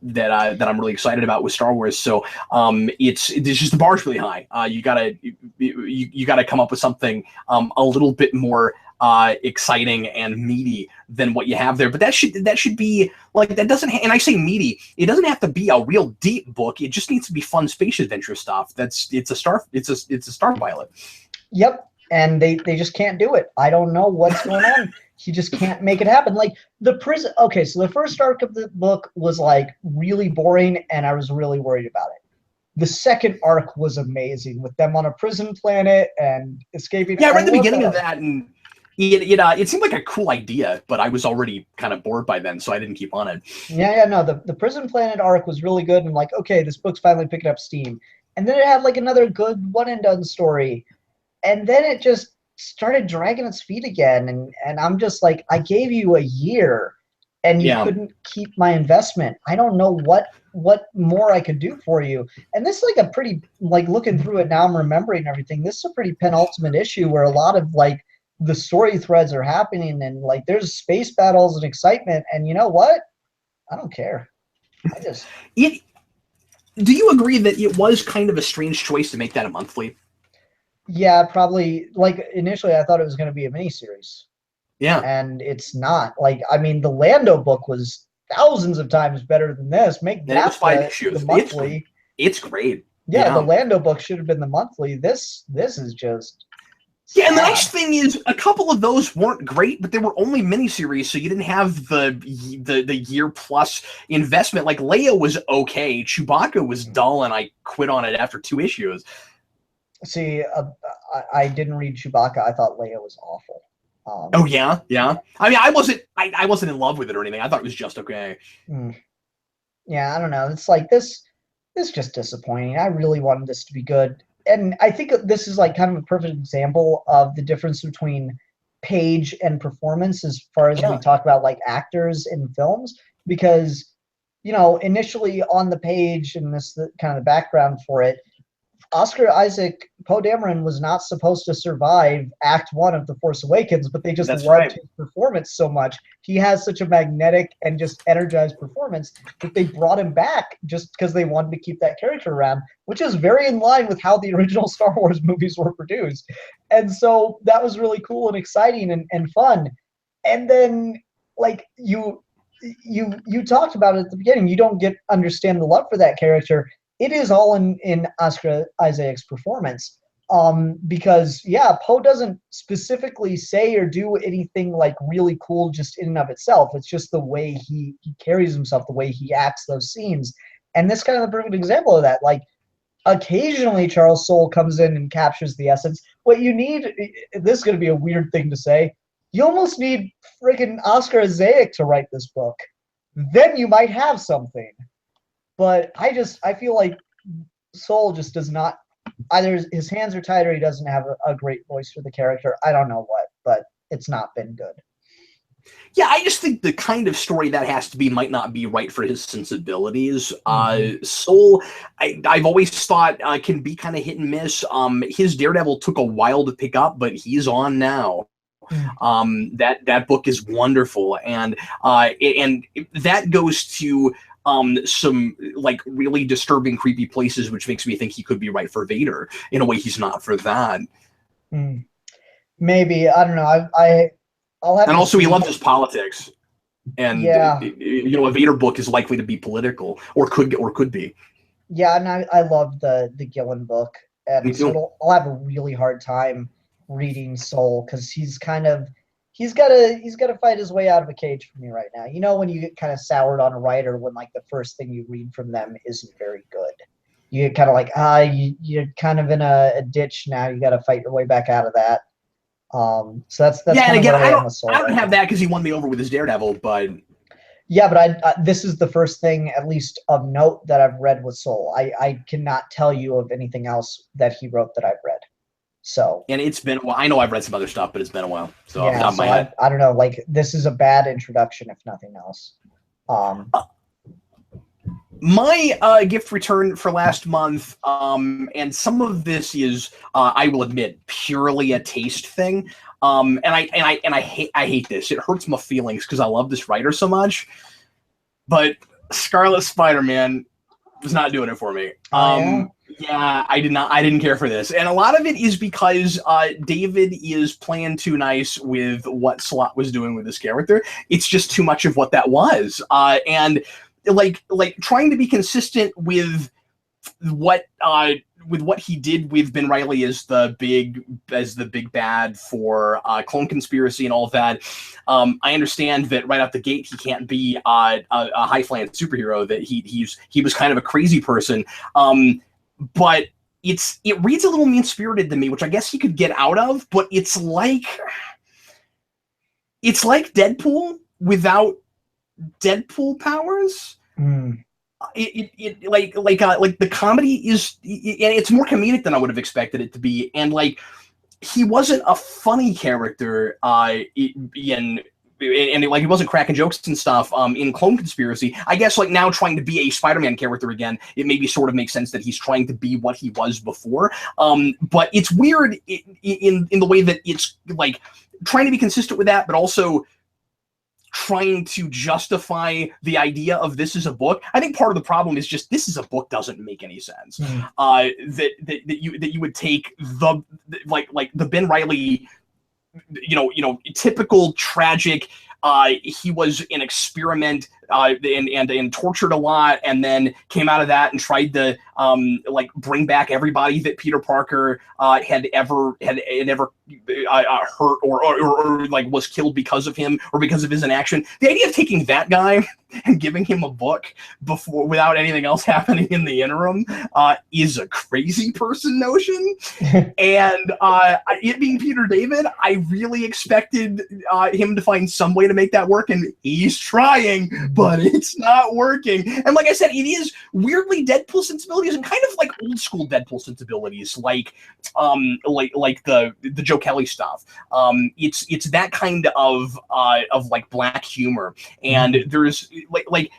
I'm really excited about with Star Wars. So it's just the bar's really high. You gotta come up with something a little bit more exciting and meaty than what you have there. But that should be like, that doesn't and I say meaty, it doesn't have to be a real deep book. It just needs to be fun space adventure stuff. It's a Star Pilot. Yep. And they just can't do it. I don't know what's going on. He just can't make it happen. Like the prison. Okay, so the first arc of the book was like really boring, and I was really worried about it. The second arc was amazing with them on a prison planet and escaping. Yeah, I read the beginning of that, and it seemed like a cool idea, but I was already kind of bored by then, so I didn't keep on it. Yeah, no, the prison planet arc was really good, and like, okay, this book's finally picking up steam. And then it had like another good one and done story. And then it just started dragging its feet again. And I'm just like, I gave you a year and you couldn't keep my investment. I don't know what more I could do for you. And this is like a pretty, like looking through it now, I'm remembering everything. This is a pretty penultimate issue where a lot of like the story threads are happening and like there's space battles and excitement. And you know what? I don't care. Do you agree that it was kind of a strange choice to make that a monthly? Yeah, probably. Like initially, I thought it was going to be a miniseries. Yeah, and it's not. Like, I mean, the Lando book was thousands of times better than this. Make that was 5 issues. The monthly. It's great. Yeah, the Lando book should have been the monthly. This is just. Yeah, and the nice thing is, a couple of those weren't great, but they were only miniseries, so you didn't have the year plus investment. Like Leia was okay, Chewbacca was dull, and I quit on it after 2 issues. See, I didn't read Chewbacca. I thought Leia was awful. Oh yeah. I mean, I wasn't in love with it or anything. I thought it was just okay. Yeah, I don't know. It's like this is just disappointing. I really wanted this to be good. And I think this is like kind of a perfect example of the difference between page and performance as far as we talk about like actors in films, because initially on the page, and this is kind of the background for it, Oscar Isaac, Poe Dameron was not supposed to survive Act 1 of The Force Awakens, but they just loved his performance so much. He has such a magnetic and just energized performance that they brought him back just because they wanted to keep that character around, which is very in line with how the original Star Wars movies were produced. And so that was really cool and exciting and fun. And then, like, you talked about it at the beginning, you don't understand the love for that character. It is all in Oscar Isaac's performance, because Poe doesn't specifically say or do anything like really cool just in and of itself. It's just the way he carries himself, the way he acts those scenes, and this kind of the perfect example of that. Like occasionally Charles Soule comes in and captures the essence. What you need, this is going to be a weird thing to say, you almost need friggin' Oscar Isaac to write this book. Then you might have something. But I feel like Soule just does not, either his hands are tied or he doesn't have a great voice for the character. I don't know what, but it's not been good. Yeah, I just think the kind of story that has to be might not be right for his sensibilities. Soule, I've always thought can be kind of hit and miss. His Daredevil took a while to pick up, but he's on now. That book is wonderful, and that goes to some like really disturbing, creepy places, which makes me think he could be right for Vader in a way he's not for that. Maybe, I don't know. I'll have. And also, he loves his politics, and a Vader book is likely to be political, or could be. Yeah, and I love the Gillen book, and so I'll have a really hard time reading Soule because he's got to fight his way out of a cage for me right now. You know, when you get kind of soured on a writer when like the first thing you read from them isn't very good, you get kind of like you're kind of in a ditch now. You got to fight your way back out of that. So that's yeah. And again, I don't have now. that because he won me over with his Daredevil, but yeah, but I this is the first thing, at least of note, that I've read with Soule. I cannot tell you of anything else that he wrote that I've read. So, and it's been a while. I know I've read some other stuff, but it's been a while. So, yeah, off the top of my head. I don't know. Like, this is a bad introduction, if nothing else. My gift return for last month, and some of this is, I will admit, purely a taste thing. And I hate this. It hurts my feelings because I love this writer so much. But Scarlet Spider-Man was not doing it for me. Yeah. Yeah, I did not. I didn't care for this, and a lot of it is because David is playing too nice with what Slott was doing with this character. It's just too much of what that was, and like trying to be consistent what with what he did with Ben Reilly as the big bad for Clone Conspiracy and all of that. I understand that right out the gate he can't be a high flying superhero. That he was kind of a crazy person. But it reads a little mean spirited to me, which I guess he could get out of. But it's like Deadpool without Deadpool powers. Like the comedy is, and it's more comedic than I would have expected it to be, and like he wasn't a funny character and like he wasn't cracking jokes and stuff in Clone Conspiracy. I guess like now trying to be a Spider-Man character again, it maybe sort of makes sense that he's trying to be what he was before. But it's weird in the way that it's like trying to be consistent with that, but also trying to justify the idea of this as a book. I think part of the problem is just this is a book doesn't make any sense. That you would take the the Ben Reilly, typical tragic. He was an experiment and tortured a lot, and then came out of that and tried to bring back everybody that Peter Parker had ever hurt or like was killed because of him or because of his inaction. The idea of taking that guy and giving him a book without anything else happening in the interim is a crazy person notion. And it being Peter David, I really expected him to find some way to make that work, and he's trying, but it's not working. And like I said, it is weirdly Deadpool sensibilities and kind of like old school Deadpool sensibilities, like the Joe Kelly stuff. It's that kind of like black humor, and there's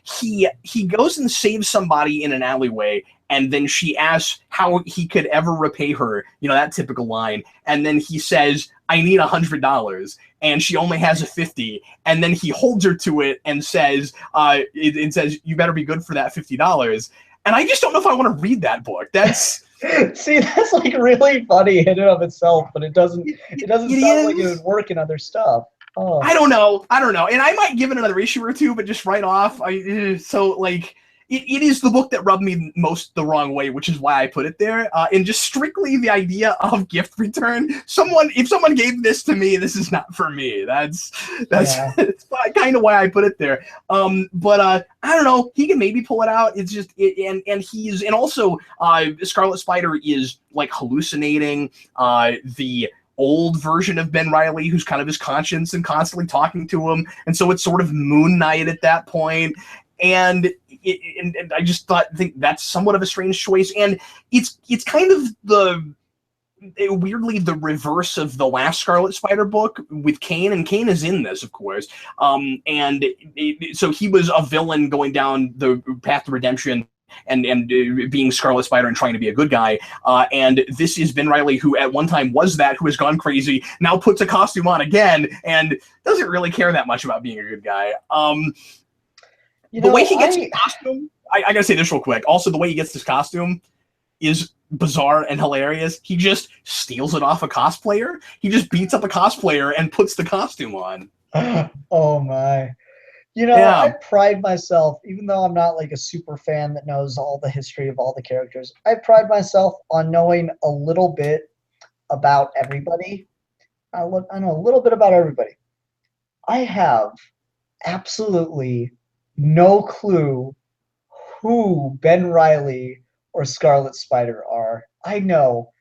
he goes and saves somebody in an alleyway, and then she asks how he could ever repay her, that typical line, and then he says, I need $100, and she only has a 50, and then he holds her to it and says, it says, you better be good for that $50. And I just don't know if I want to read that book. That's see, that's like really funny in and of itself, but it doesn't sound like it would work in other stuff. Oh. I don't know, and I might give it another issue or two, but just right off, it is the book that rubbed me most the wrong way, which is why I put it there. And just strictly the idea of gift return. If someone gave this to me, this is not for me. That's kind of why I put it there. But I don't know. He can maybe pull it out. It's just and also Scarlet Spider is like hallucinating the old version of Ben Reilly, who's kind of his conscience and constantly talking to him, and so it's sort of Moon Knight at that point. And I just think that's somewhat of a strange choice, and it's kind of weirdly the reverse of the last Scarlet Spider book with Kane, and Kane is in this, of course. So he was a villain going down the path to redemption and being Scarlet Spider and trying to be a good guy. And this is Ben Reilly, who at one time was that, who has gone crazy, now puts a costume on again, and doesn't really care that much about being a good guy. The way he gets his costume, I gotta say this real quick. Also, the way he gets his costume is bizarre and hilarious. He just steals it off a cosplayer. He just beats up a cosplayer and puts the costume on. Oh my. I pride myself, even though I'm not like a super fan that knows all the history of all the characters, I pride myself on knowing a little bit about everybody. I know a little bit about everybody. I have absolutely no clue who Ben Reilly or Scarlet Spider are. I know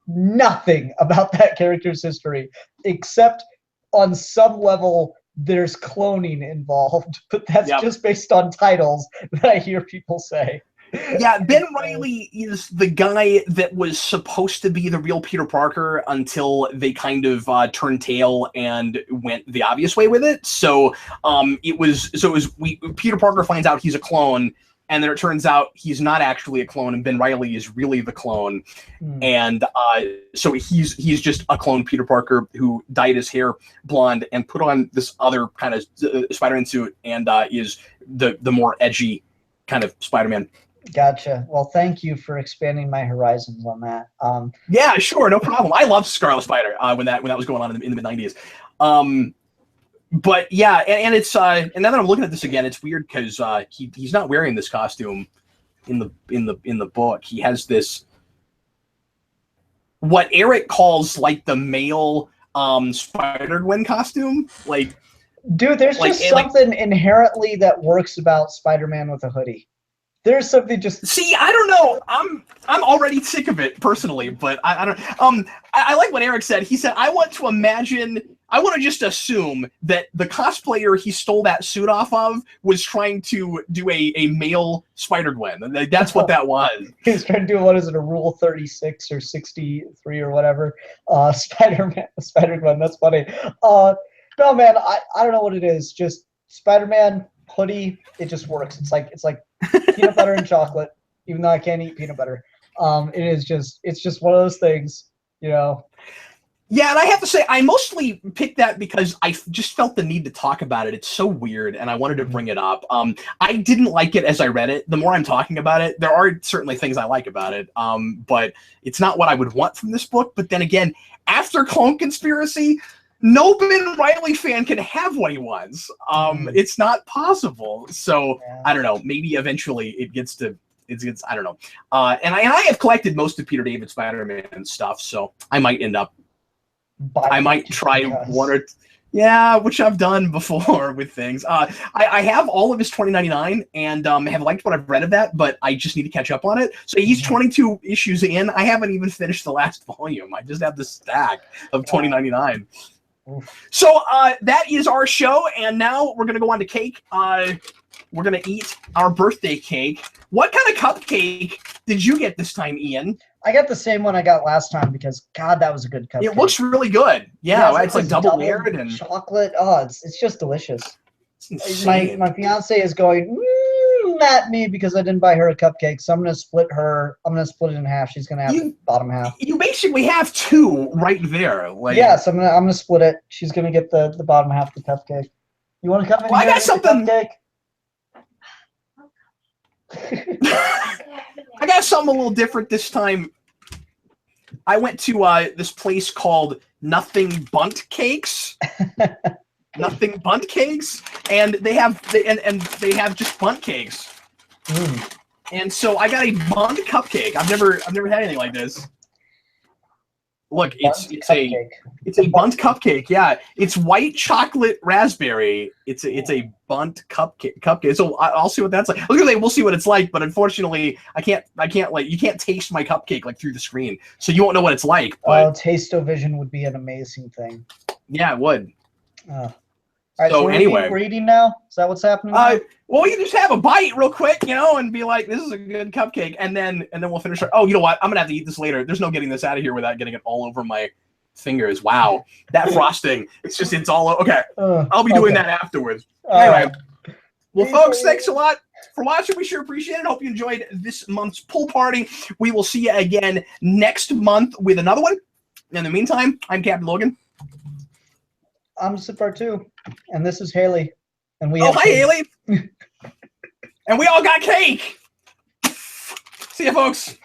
nothing about that character's history, except on some level there's cloning involved, but that's just based on titles that I hear people say. Yeah, Ben Reilly is the guy that was supposed to be the real Peter Parker until they kind of turned tail and went the obvious way with it. So Peter Parker finds out he's a clone, and then it turns out he's not actually a clone, and Ben Reilly is really the clone. And so he's just a clone Peter Parker who dyed his hair blonde and put on this other kind of Spider-Man suit, and is the more edgy kind of Spider-Man. Gotcha. Well, thank you for expanding my horizons on that. Yeah, sure, no problem. I loved Scarlet Spider when that was going on in the mid-90s. But yeah, and it's and now that I'm looking at this again, it's weird because he's not wearing this costume in the book. He has this, what Eric calls like the male Spider-Gwen costume. Like, dude, there's just something inherently that works about Spider-Man with a hoodie. There's something just. See, I don't know. I'm already sick of it personally, but I don't. I like what Eric said. He said, I want to just assume that the cosplayer he stole that suit off of was trying to do a male Spider-Gwen. That's what that was. He was trying to do, what is it, a Rule 36 or 63 or whatever. Spider-Gwen. That's funny. No, man, I don't know what it is. Just Spider-Man hoodie. It just works. It's like peanut butter and chocolate, even though I can't eat peanut butter. It's just one of those things, you know. Yeah, and I have to say, I mostly picked that because I just felt the need to talk about it. It's so weird, and I wanted to bring it up. I didn't like it as I read it. The more I'm talking about it, there are certainly things I like about it, but it's not what I would want from this book. But then again, after Clone Conspiracy, no Ben Reilly fan can have what he wants. It's not possible. So, yeah. I don't know. Maybe eventually it gets I don't know. And I have collected most of Peter David Spider-Man stuff, so I might end up I might try one or yeah, which I've done before with things. I have all of his 2099 and have liked what I've read of that, but I just need to catch up on it. So he's 22 issues in. I haven't even finished the last volume. I just have this stack of 2099. So that is our show, and now we're gonna go on to cake. We're gonna eat our birthday cake. What kind of cupcake did you get this time, Ian? I got the same one I got last time because God, that was a good cupcake. It looks really good. Yeah, it's like double layered and chocolate. Oh, it's just delicious. My fiance is going at me because I didn't buy her a cupcake, so I'm gonna split it in half. She's gonna have the bottom half. You basically have two right there. Like, yeah, so I'm gonna split it. She's gonna get the bottom half of the cupcake. You want to come in? Well, I got something. I got something a little different this time. I went to this place called Nothing Bundt Cakes. Nothing Bundt Cakes, and they have just Bundt cakes. And so I got a Bundt cupcake. I've never had anything like this. Look, it's a Bundt cupcake. Yeah, it's white chocolate raspberry. It's a Bundt cupcake. So I'll see what that's like. We'll see what it's like. But unfortunately, I can't you can't taste my cupcake like through the screen, so you won't know what it's like. But Taste-O-Vision would be an amazing thing. Yeah, it would. All right, so anyway, we're eating now. Is that what's happening? Well, you just have a bite real quick, and be like, "This is a good cupcake," and then we'll finish. Oh, you know what? I'm gonna have to eat this later. There's no getting this out of here without getting it all over my fingers. Wow, that frosting! It's all okay. I'll be doing that afterwards. Anyway, well, folks, thanks a lot for watching. We sure appreciate it. Hope you enjoyed this month's pool party. We will see you again next month with another one. In the meantime, I'm Captain Logan. I'm Sipar 2, and this is Haley. And we hi, Haley. And we all got cake. See ya, folks.